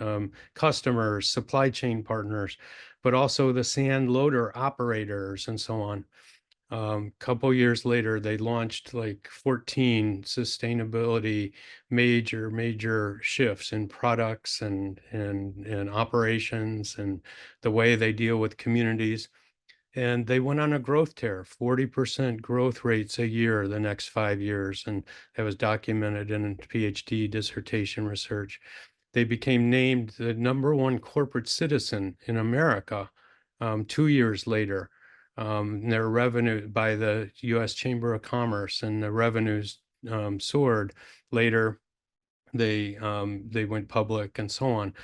customers, supply chain partners, but also the sand loader operators and so on. Couple years later, they launched like 14 sustainability major shifts in products and operations and the way they deal with communities. And they went on a growth tear, 40% growth rates a year the next 5 years. And that was documented in a PhD dissertation research. They became named the #1 corporate citizen in America 2 years later. Their revenue by the U.S. Chamber of Commerce, and the revenues soared. Later, they went public and so on.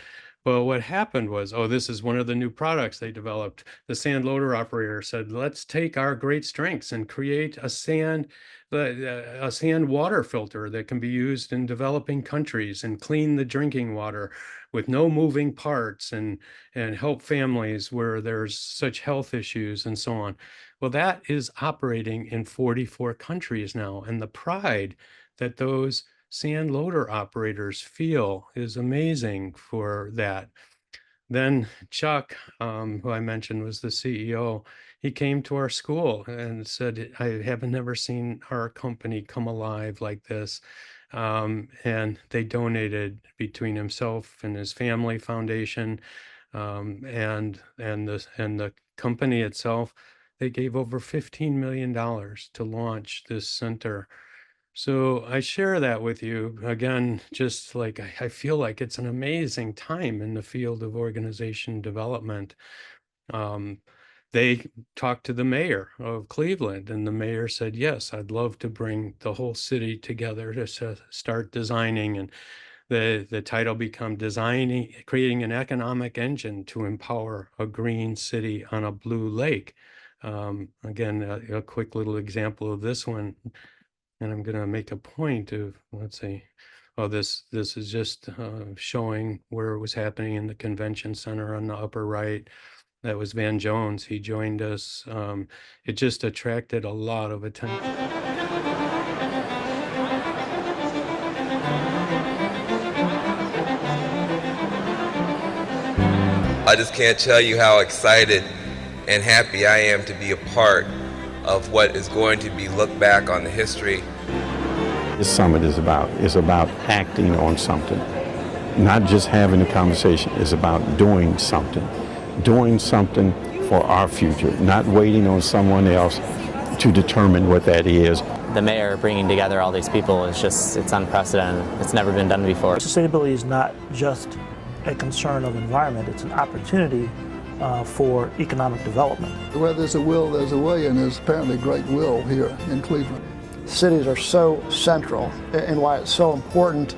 Well, what happened was, oh, this is one of the new products they developed. The sand loader operator said, let's take our great strengths and create a sand water filter that can be used in developing countries and clean the drinking water with no moving parts, and help families where there's such health issues and so on. Well, that is operating in 44 countries now. And the pride that those sand loader operators feel is amazing for that. Then Chuck, who I mentioned was the CEO, he came to our school and said, I have never seen our company come alive like this. And they donated between himself and his family foundation, and the company itself. They gave over $15 million to launch this center. So I share that with you again, just like I feel like it's an amazing time in the field of organization development. They talked to the mayor of Cleveland, and the mayor said, yes, I'd love to bring the whole city together to start designing. And the title become creating an economic engine to empower a green city on a blue lake. Again, a quick little example of this one. And I'm going to make a point of, let's see, oh, this is just showing where it was happening in the convention center on the upper right. That was Van Jones. He joined us. It just attracted a lot of attention.
I just can't tell you how excited and happy I am to be a part of what is going to be looked back on the history.
This summit is about acting on something, not just having a conversation. It's about doing something for our future, not waiting on someone else to determine what that is.
The mayor bringing together all these people is it's unprecedented. It's never been done before.
Sustainability is not just a concern of environment, it's an opportunity for economic development.
Where there's a will, there's a way, and there's apparently great will here in Cleveland.
Cities are so central, and why it's so important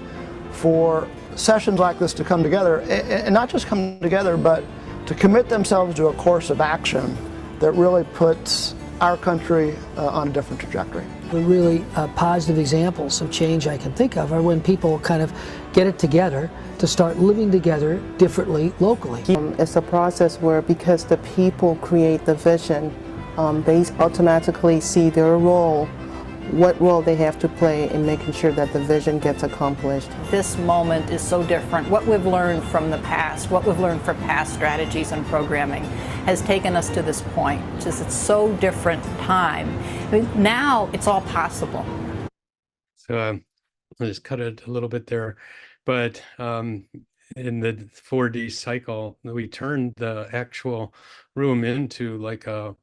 for sessions like this to come together, and not just come together, but to commit themselves to a course of action that really puts our country on a different trajectory.
The really positive examples of change I can think of are when people kind of get it together to start living together differently locally.
It's a process where, because the people create the vision, they automatically see their role, what role they have to play in making sure that the vision gets accomplished.
This moment is so different. What we've learned from the past, what we've learned from past strategies and programming has taken us to this point. It's so different time. I mean, now it's all possible.
So I'll just cut it a little bit there. But in the 4D cycle, we turned the actual room into like a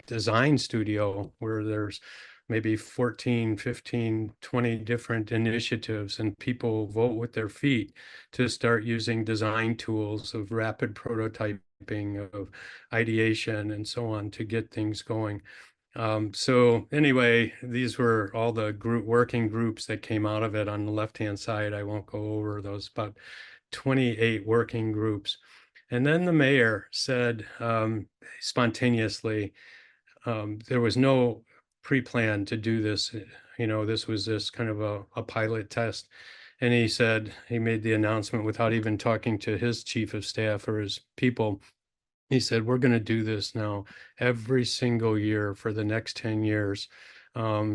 design studio where there's maybe 14, 15, 20 different initiatives, and people vote with their feet to start using design tools of rapid prototyping, of ideation, and so on to get things going. So anyway, these were all the working groups that came out of it on the left-hand side. I won't go over those, about 28 working groups. And then the mayor said spontaneously, there was no pre-plan to do this. This was just kind of a pilot test. And he said, he made the announcement without even talking to his chief of staff or his people. He said, we're going to do this now every single year for the next 10 years,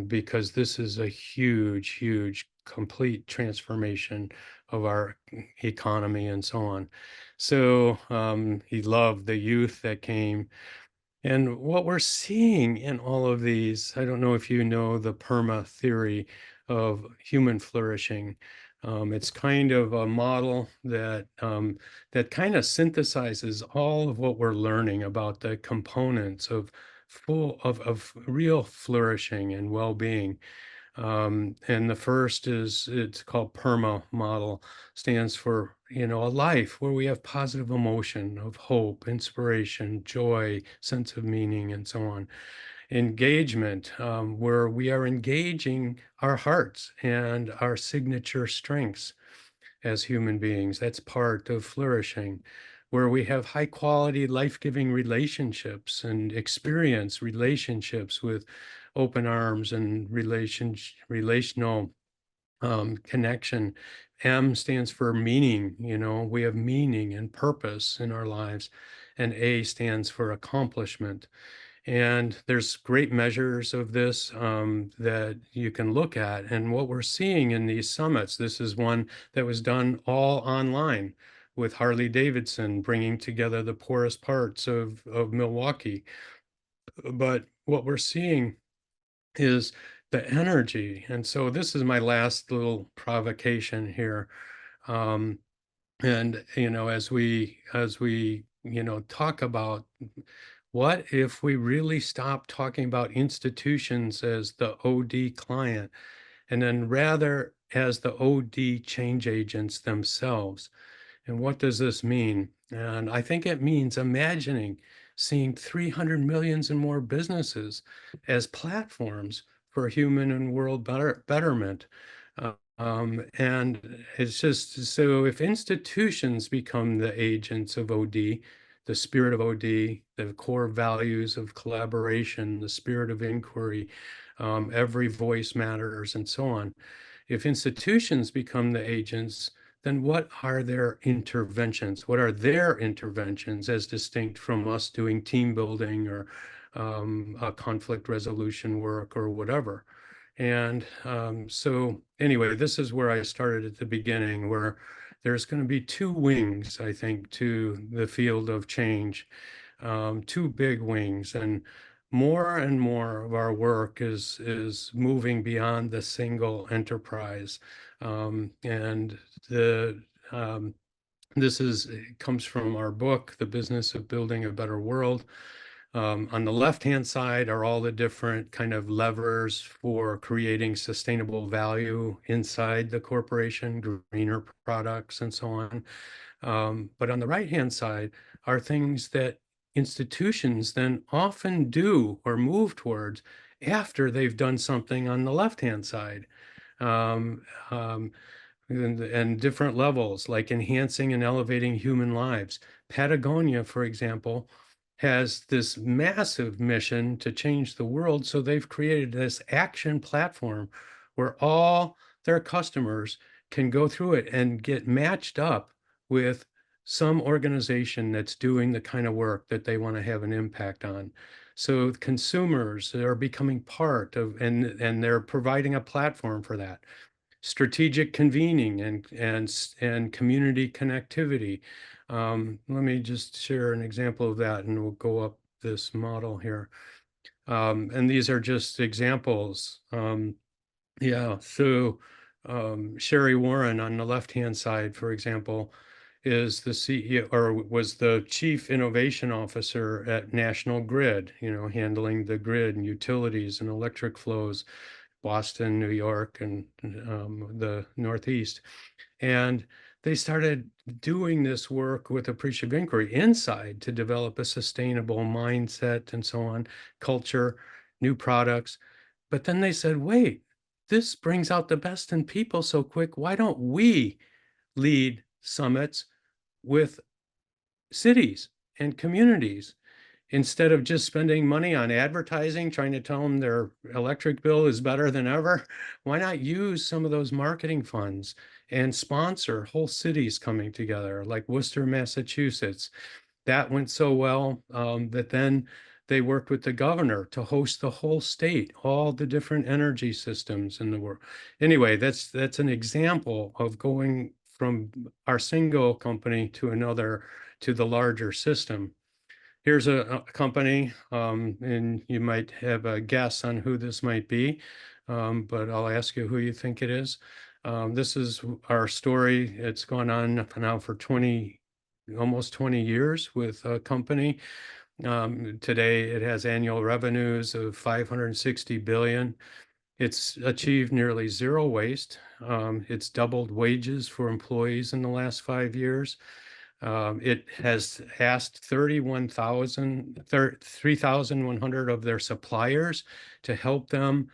because this is a huge, huge, complete transformation of our economy and so on. So he loved the youth that came. And what we're seeing in all of these, I don't know if you know the PERMA theory of human flourishing. It's kind of a model that that kind of synthesizes all of what we're learning about the components of of real flourishing and well-being. And the first is, it's called PERMA model, stands for, you know, a life where we have positive emotion of hope, inspiration, joy, sense of meaning, and so on. Engagement, where we are engaging our hearts and our signature strengths as human beings. That's part of flourishing, where we have high quality, life-giving relationships and experience relationships with open arms and relational connection. M stands for meaning. You know, we have meaning and purpose in our lives. And A stands for accomplishment. And there's great measures of this that you can look at. And what we're seeing in these summits, this is one that was done all online with Harley Davidson, bringing together the poorest parts of Milwaukee. But what we're seeing is the energy. And so this is my last little provocation here. Um, and, you know, as we, you know, talk about what if we really stop talking about institutions as the OD client, and then rather as the OD change agents themselves? And what does this mean? And I think it means imagining seeing 300 millions and more businesses as platforms for human and world betterment. And it's just, so if institutions become the agents of OD, the spirit of OD, the core values of collaboration, the spirit of inquiry, every voice matters, and so on. If institutions become the agents, then what are their interventions? What are their interventions as distinct from us doing team building or conflict resolution work or whatever? And so anyway, this is where I started at the beginning, where there's going to be two wings, I think, to the field of change, two big wings. And more of our work is moving beyond the single enterprise. And the this comes from our book, The Business of Building a Better World. On the left-hand side are all the different kind of levers for creating sustainable value inside the corporation, greener products, and so on. But on the right-hand side are things that institutions then often do or move towards after they've done something on the left-hand side. Um, um, and different levels, like enhancing and elevating human lives. Patagonia, for example, has this massive mission to change the world. So they've created this action platform where all their customers can go through it and get matched up with some organization that's doing the kind of work that they want to have an impact on. So consumers are becoming part of, and they're providing a platform for that. Strategic convening and community connectivity. Let me just share an example of that, and we'll go up this model here. And these are just examples. Yeah, so Sherry Warren on the left-hand side, for example, is the CEO, or was the Chief Innovation Officer at National Grid, you know, handling the grid and utilities and electric flows, Boston, New York, and the Northeast. And they started doing this work with appreciative inquiry inside to develop a sustainable mindset and so on, culture, new products. But then they said, wait, this brings out the best in people so quick. Why don't we lead summits with cities and communities? Instead of just spending money on advertising, trying to tell them their electric bill is better than ever, why not use some of those marketing funds and sponsor whole cities coming together, like Worcester, Massachusetts? That went so well that then they worked with the governor to host the whole state, all the different energy systems in the world. Anyway, that's an example of going from our single company to another, to the larger system. Here's a company, and you might have a guess on who this might be, but I'll ask you who you think it is. This is our story. It's gone on now for almost 20 years with a company. Today it has annual revenues of 560 billion. It's achieved nearly zero waste. It's doubled wages for employees in the last 5 years. It has asked 3,100 of their suppliers to help them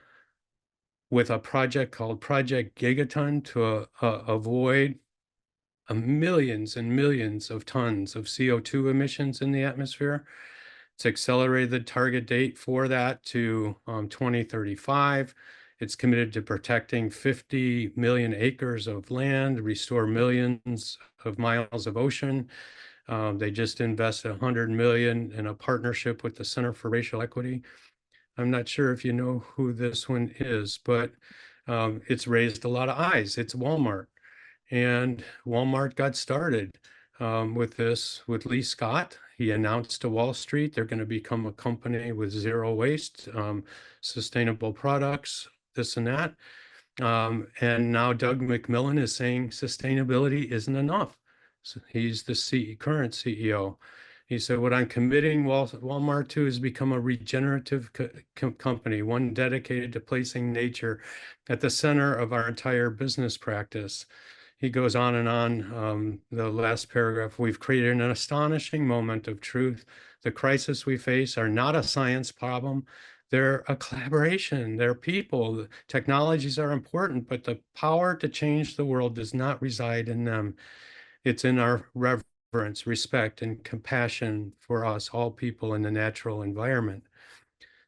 with a project called Project Gigaton to avoid millions and millions of tons of CO2 emissions in the atmosphere. It's accelerated the target date for that to 2035. It's committed to protecting 50 million acres of land, restore millions of miles of ocean. They just invested 100 million in a partnership with the Center for Racial Equity. I'm not sure if you know who this one is, but it's raised a lot of eyes. It's Walmart. And Walmart got started with this with Lee Scott. He announced to Wall Street they're going to become a company with zero waste, sustainable products, this and that. And now Doug McMillon is saying sustainability isn't enough. So he's the current CEO. He said, what I'm committing Walmart to is become a regenerative company, one dedicated to placing nature at the center of our entire business practice. He goes on and on. The last paragraph, we've created an astonishing moment of truth. The crises we face are not a science problem. They're a collaboration. They're people. Technologies are important, but the power to change the world does not reside in them. It's in our reverence, respect, and compassion for us, all people in the natural environment.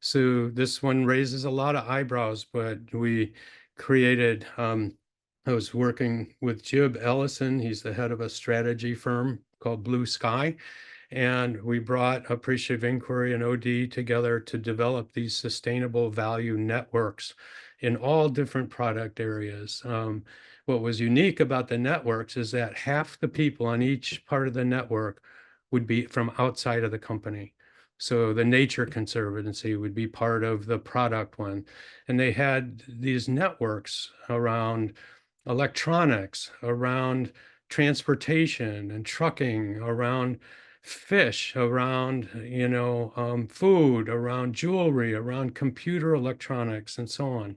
So this one raises a lot of eyebrows, but we created, I was working with Jib Ellison. He's the head of a strategy firm called Blue Sky. And we brought Appreciative Inquiry and OD together to develop these sustainable value networks in all different product areas. What was unique about the networks is that half the people on each part of the network would be from outside of the company. So the Nature Conservancy would be part of the product one. And they had these networks around electronics, around transportation and trucking, around fish, around, food, around jewelry, around computer electronics, and so on.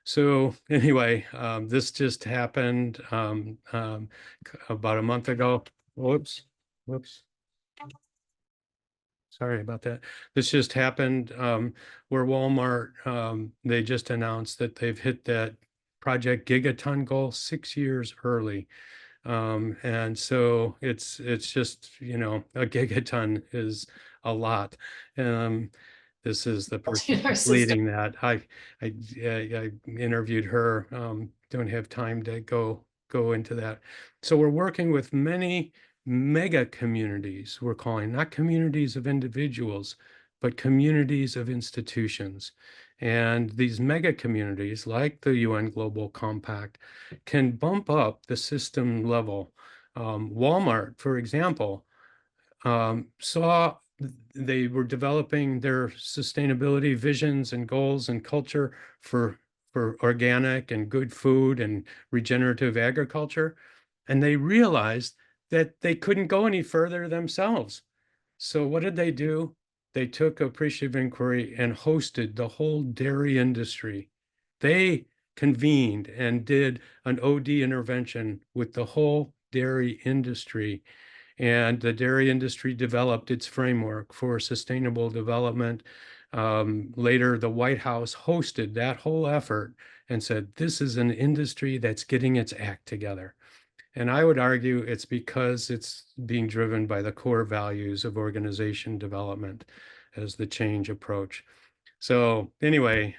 So anyway, this just happened about a month ago. Whoops. Sorry about that. This just happened where Walmart, they just announced that they've hit that Project Gigaton goal 6 years early. And so it's just, a gigaton is a lot. This is the person leading that. I interviewed her. Don't have time to go into that. So we're working with many mega communities. We're calling not communities of individuals, but communities of institutions. And these mega communities, like the UN Global Compact, can bump up the system level. Walmart, for example, saw they were developing their sustainability visions and goals and culture for organic and good food and regenerative agriculture. And they realized that they couldn't go any further themselves. So what did they do? They took Appreciative Inquiry and hosted the whole dairy industry. They convened and did an OD intervention with the whole dairy industry. And the dairy industry developed its framework for sustainable development. Later, the White House hosted that whole effort and said, this is an industry that's getting its act together. And I would argue it's because it's being driven by the core values of organization development as the change approach. So anyway,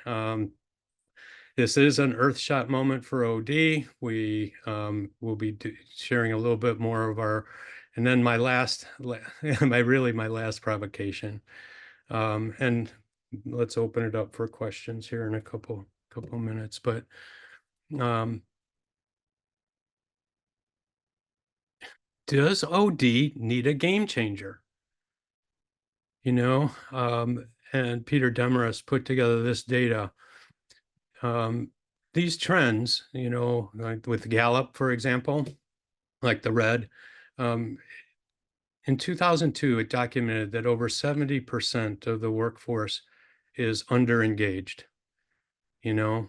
this is an EARTHSHOT moment for OD. We will be sharing a little bit more of our, and then my last provocation. And let's open it up for questions here in a couple minutes. But does OD need a game changer? And Peter Demarest put together this data. these trends, you know, like with Gallup, for example, like the red, in 2002, it documented that over 70% of the workforce is underengaged, you know,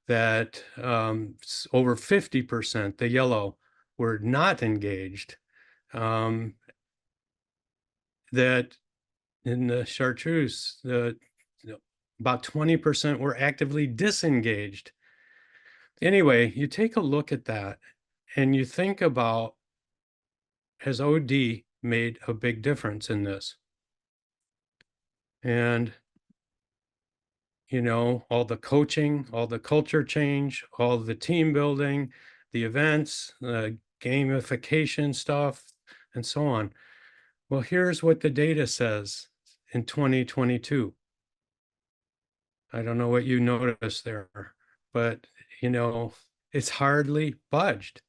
that over 50%, the yellow, were not engaged, that in the chartreuse, about 20% were actively disengaged. Anyway, you take a look at that and you think about, has OD made a big difference in this? And, you know, all the coaching, all the culture change, all the team building, the events, gamification stuff, and so on. Well, here's what the data says in 2022. I don't know what you noticed there, but, you know, it's hardly budged.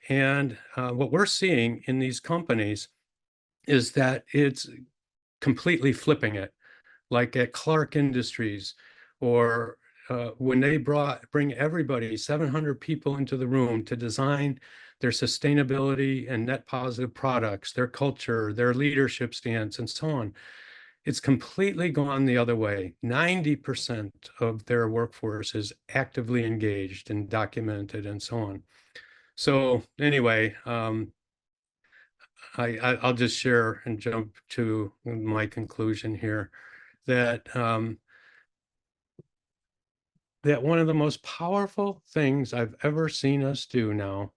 And what we're seeing in these companies is that it's completely flipping it, like at Clark Industries, or when they bring everybody, 700 people into the room to design their sustainability and net positive products, their culture, their leadership stance, and so on. It's completely gone the other way. 90% of their workforce is actively engaged and documented and so on. So anyway, I'll just share and jump to my conclusion here that that one of the most powerful things I've ever seen us do now,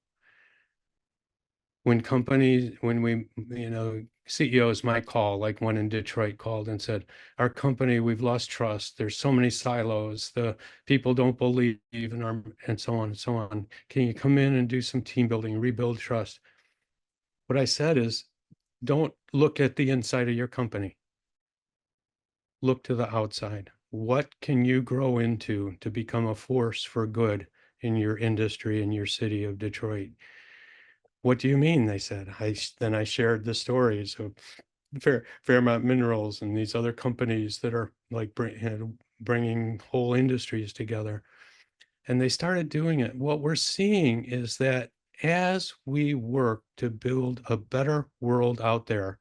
when companies, when we, you know, CEOs might call, like one in Detroit called and said, our company, we've lost trust. There's so many silos. The people don't believe in our, and so on and so on. Can you come in and do some team building, rebuild trust? What I said is, don't look at the inside of your company. Look to the outside. What can you grow into to become a force for good in your industry, in your city of Detroit? What do you mean? They said. Then I shared the stories of Fairmont Minerals and these other companies that are like bringing whole industries together. And they started doing it. What we're seeing is that as we work to build a better world out there,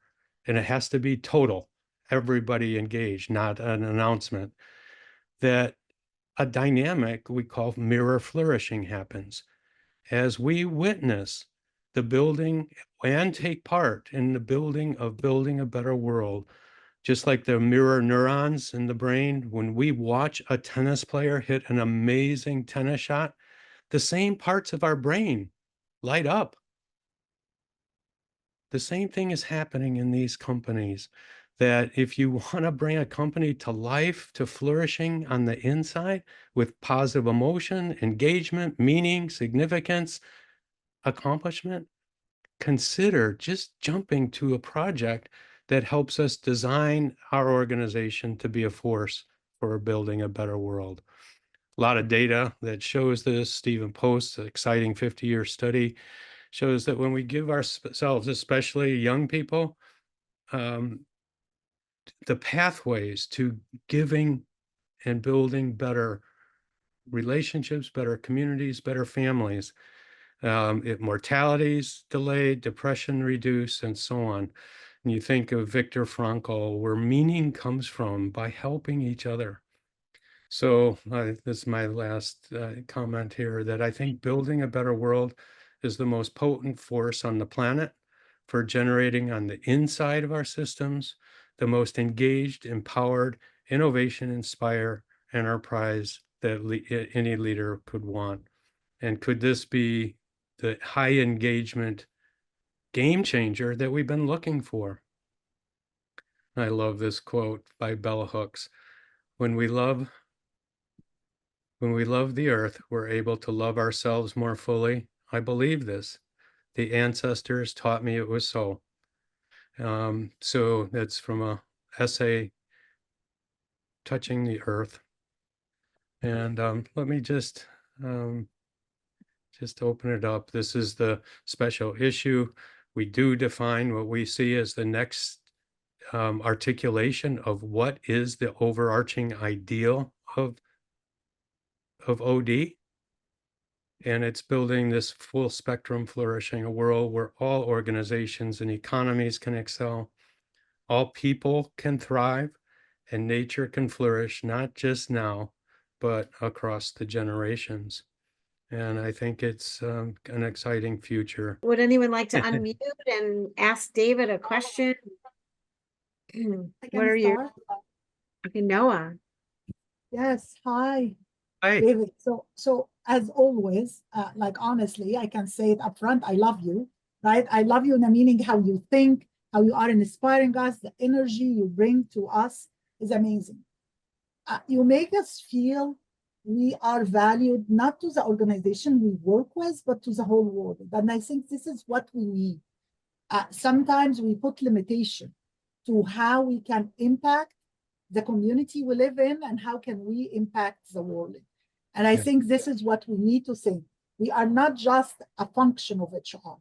and it has to be total, everybody engaged, not an announcement, that a dynamic we call mirror flourishing happens. As we witness the building and take part in the building a better world, just like the mirror neurons in the brain, when we watch a tennis player hit an amazing tennis shot, the same parts of our brain light up. The same thing is happening in these companies, that if you want to bring a company to life, to flourishing on the inside with positive emotion, engagement, meaning, significance, accomplishment, consider just jumping to a project that helps us design our organization to be a force for building a better world. A lot of data that shows this. Stephen Post's exciting 50-year study shows that when we give ourselves, especially young people, the pathways to giving and building better relationships, better communities, better families, mortality's delayed, depression reduced, and so on. And you think of Viktor Frankl, where meaning comes from by helping each other. So this is my last comment here, that I think building a better world is the most potent force on the planet for generating on the inside of our systems the most engaged, empowered, innovation-inspired enterprise that any leader could want. And could this be the high engagement game changer that we've been looking for? I love this quote by Bell Hooks. When we love the earth, we're able to love ourselves more fully. I believe this. The ancestors taught me it was so. So that's from a essay, Touching the Earth. And let me just open it up. This is the special issue. We do define what we see as the next articulation of what is the overarching ideal of of OD, and it's building this full spectrum flourishing, a world where all organizations and economies can excel, all people can thrive, and nature can flourish, not just now, but across the generations. And I think it's an exciting future.
Would anyone like to unmute and ask David a question? What are you? Okay, Noah.
Yes, hi.
Hi.
David. So as always, like honestly, I can say it up front, I love you, right? I love you in the meaning how you think, how you are inspiring us, the energy you bring to us is amazing. You make us feel we are valued, not to the organization we work with, but to the whole world. And I think this is what we need. Sometimes we put limitation to how we can impact the community we live in and how can we impact the world. And I think this is what we need to think. We are not just a function of HR.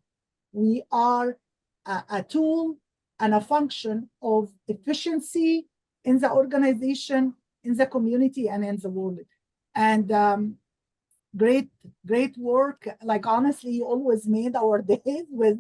We are a tool and a function of efficiency in the organization, in the community, and in the world. And great work. Like honestly, you always made our days with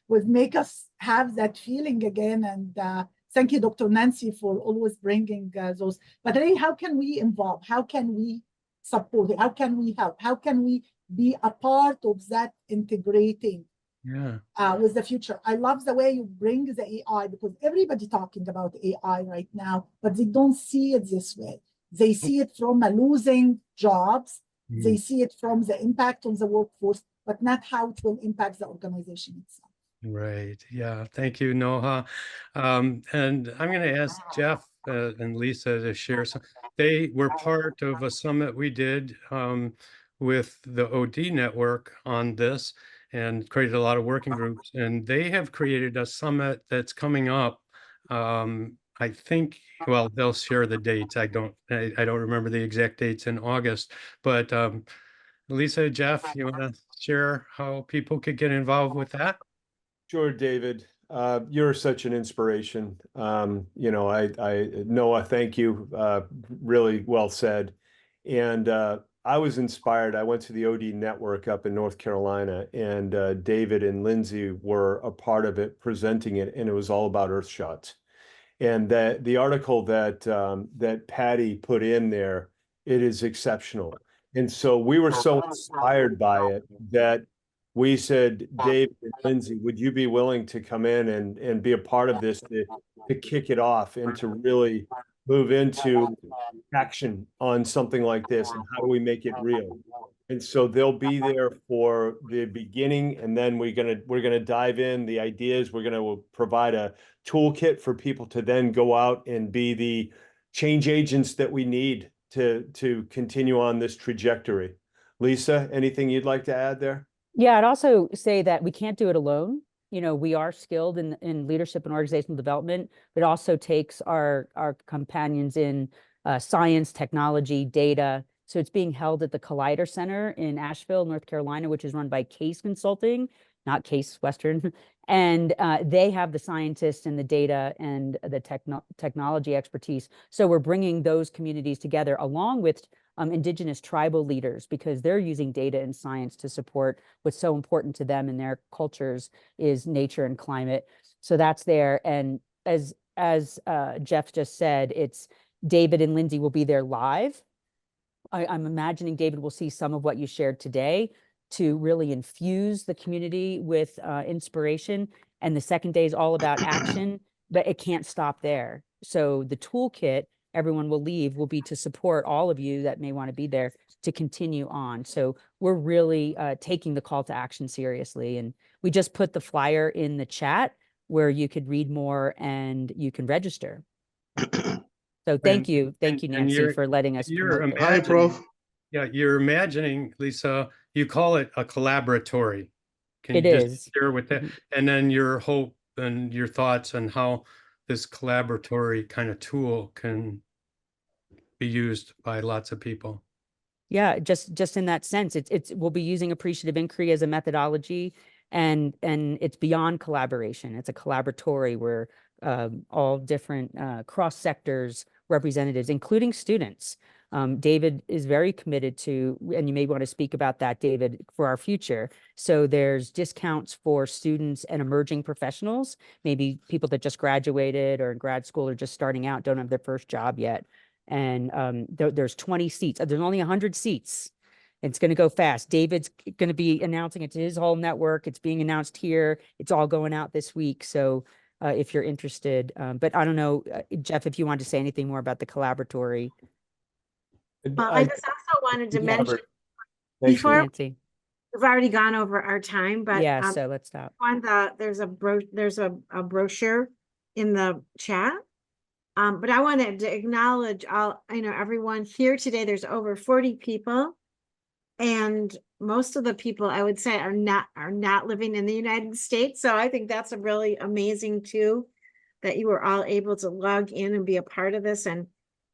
make us have that feeling again. And thank you, Dr. Nancy, for always bringing those. But really, how can we involve? How can we support it? How can we help? How can we be a part of that integrating with the future? I love the way you bring the AI, because everybody talking about AI right now, but they don't see it this way. They see it from losing jobs. They see it from the impact on the workforce, but not how it will impact the organization itself.
Right. Yeah. Thank you, Noha. And I'm going to ask Jeff and Lisa to share some. They were part of a summit we did with the OD network on this and created a lot of working groups. And they have created a summit that's coming up. I think, well, they'll share the dates. I don't remember the exact dates in August, but Lisa, Jeff, you want to share how people could get involved with that?
Sure, David. You're such an inspiration. You know, Noah, thank you. Really well said. And I was inspired. I went to the OD network up in North Carolina, and David and Lindsay were a part of it, presenting it, and it was all about EARTHSHOT. And that the article that Patty put in there, it is exceptional. And so we were so inspired by it that we said, David and Lindsay, would you be willing to come in and be a part of this to kick it off and to really move into action on something like this, and how do we make it real? And so they'll be there for the beginning, and then we're gonna dive in the ideas. We're gonna provide a toolkit for people to then go out and be the change agents that we need to continue on this trajectory. Lisa, anything you'd like to add there?
Yeah, I'd also say that we can't do it alone. You know, we are skilled in leadership and organizational development, but it also takes our companions in science, technology, data. So it's being held at the Collider Center in Asheville, North Carolina, which is run by Case Consulting, not Case Western. And they have the scientists and the data and the technology expertise. So we're bringing those communities together along with indigenous tribal leaders, because they're using data and science to support what's so important to them in their cultures is nature and climate. So that's there. And as Jeff just said, it's David and Lindsay will be there live. I'm imagining David will see some of what you shared today to really infuse the community with inspiration. And the second day is all about action, but it can't stop there. So the toolkit everyone will leave will be to support all of you that may want to be there to continue on. So we're really taking the call to action seriously. And we just put the flyer in the chat where you could read more and you can register. So thank you, Nancy, for letting us.
Hi, Prof.
Yeah, you're imagining, Lisa, you call it a collaboratory. Can
It
you
is.
just share with that? And then your hope and your thoughts on how this collaboratory kind of tool can be used by lots of people.
Yeah, just in that sense, we'll be using appreciative inquiry as a methodology, and it's beyond collaboration. It's a collaboratory where all different cross sectors representatives, including students, David is very committed to, and you may want to speak about that, David, for our future. So there's discounts for students and emerging professionals, maybe people that just graduated or in grad school or just starting out, don't have their first job yet. And there's 20 seats. There's only 100 seats. It's going to go fast. David's going to be announcing it to his whole network. It's being announced here. It's all going out this week. So if you're interested, but I don't know, Jeff, if you want to say anything more about the collaboratory.
I just also wanted to mention
Before
Nancy. We've already gone over our time, but
yeah, so let's stop.
On there's a brochure in the chat. But I wanted to acknowledge everyone here today. There's over 40 people, and most of the people I would say are not living in the United States. So I think that's a really amazing too, that you were all able to log in and be a part of this. And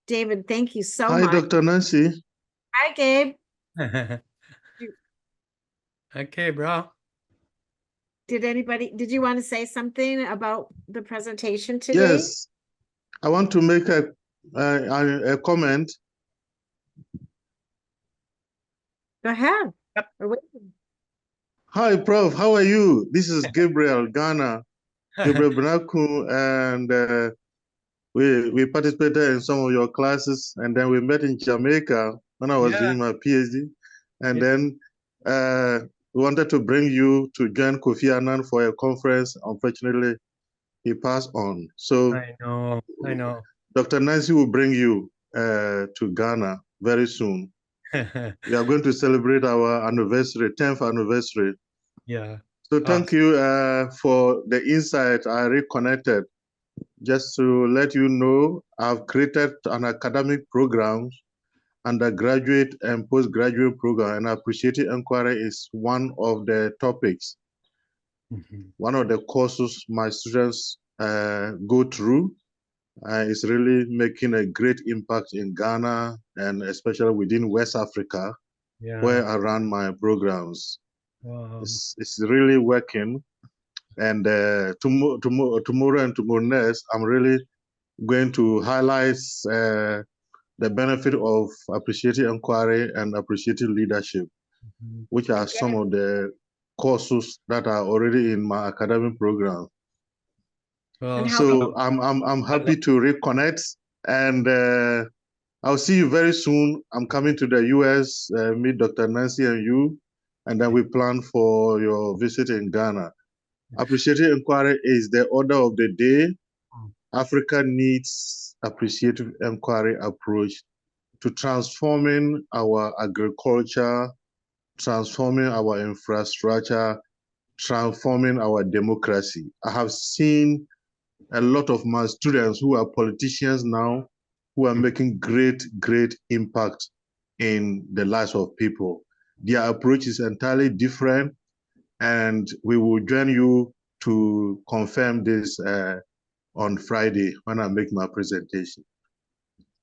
David, thank you so much.
Hi, Dr. Nancy.
Hi, Gabe.
Okay, bro.
Did you want to say something about the presentation today?
Yes, I want to make a comment.
Go ahead. We're waiting.
Hi, Prof. How are you? This is Gabriel Ghana, Gabriel Benaku, and we participated in some of your classes, and then we met in Jamaica when I was doing my PhD, and then we wanted to bring you to join Kofi Annan for a conference. Unfortunately, he passed on. So
I know.
Dr. Nancy will bring you to Ghana very soon. We are going to celebrate our anniversary, 10th anniversary.
Yeah.
So thank you for the insight. I reconnected. Just to let you know, I've created an academic program, undergraduate and postgraduate program, and appreciative inquiry is one of the topics. One of the courses my students go through. It's really making a great impact in Ghana and especially within West Africa, where I run my programs.
Wow.
It's really working. And tomorrow and tomorrow next, I'm really going to highlight the benefit of appreciative inquiry and appreciative leadership, which are some of the courses that are already in my academic program. So I'm happy to reconnect, and I'll see you very soon. I'm coming to the US, meet Dr. Nancy and you, and then we plan for your visit in Ghana. Appreciative inquiry is the order of the day. Africa needs appreciative inquiry approach to transforming our agriculture, transforming our infrastructure, transforming our democracy. I have seen a lot of my students who are politicians now, who are making great impact in the lives of people. Their approach is entirely different, and we will join you to confirm this on Friday when I make my presentation.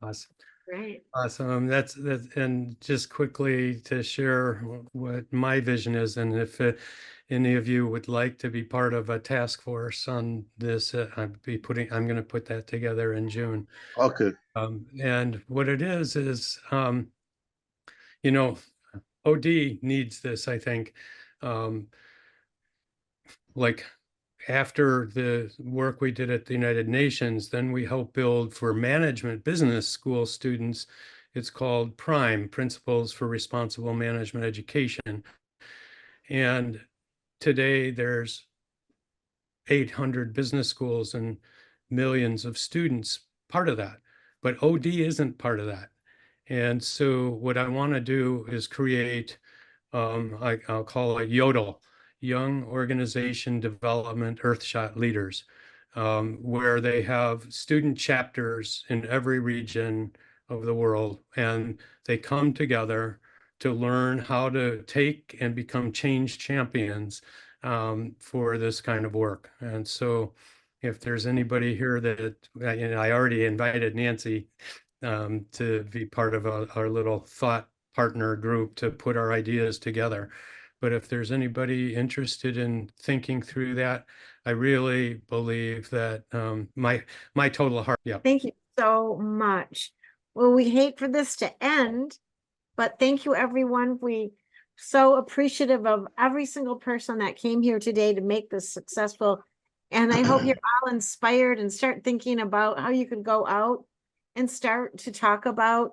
Awesome.
Great.
Awesome. That's and just quickly to share what my vision is, and if any of you would like to be part of a task force on this, I'm going to put that together in June.
Okay.
And what it is OD needs this, I think. Like after the work we did at the United Nations, then we helped build for management business school students. It's called PRIME, Principles for Responsible Management Education. And today there's 800 business schools and millions of students part of that, but OD isn't part of that. And so what I want to do is create, I'll call it YODL, Young Organization Development EARTHSHOT Leaders, where they have student chapters in every region of the world, and they come together to learn how to take and become change champions for this kind of work. And so if there's anybody here that, I already invited Nancy to be part of our little thought partner group to put our ideas together. But if there's anybody interested in thinking through that, I really believe that my total heart. Yeah.
Thank you so much. Well, we hate for this to end, but thank you, everyone. We so appreciative of every single person that came here today to make this successful. And I hope you're all inspired and start thinking about how you could go out and start to talk about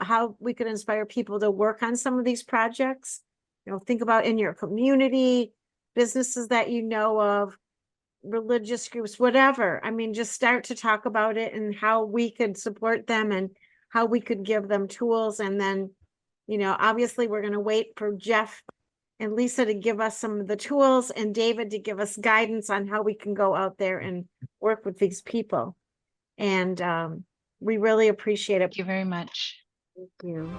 how we could inspire people to work on some of these projects. You know, think about in your community, businesses that you know of, religious groups, whatever. I mean, just start to talk about it and how we could support them and how we could give them tools. And then, you know, obviously we're going to wait for Jeff and Lisa to give us some of the tools and David to give us guidance on how we can go out there and work with these people. And we really appreciate it.
Thank you very much.
Thank you.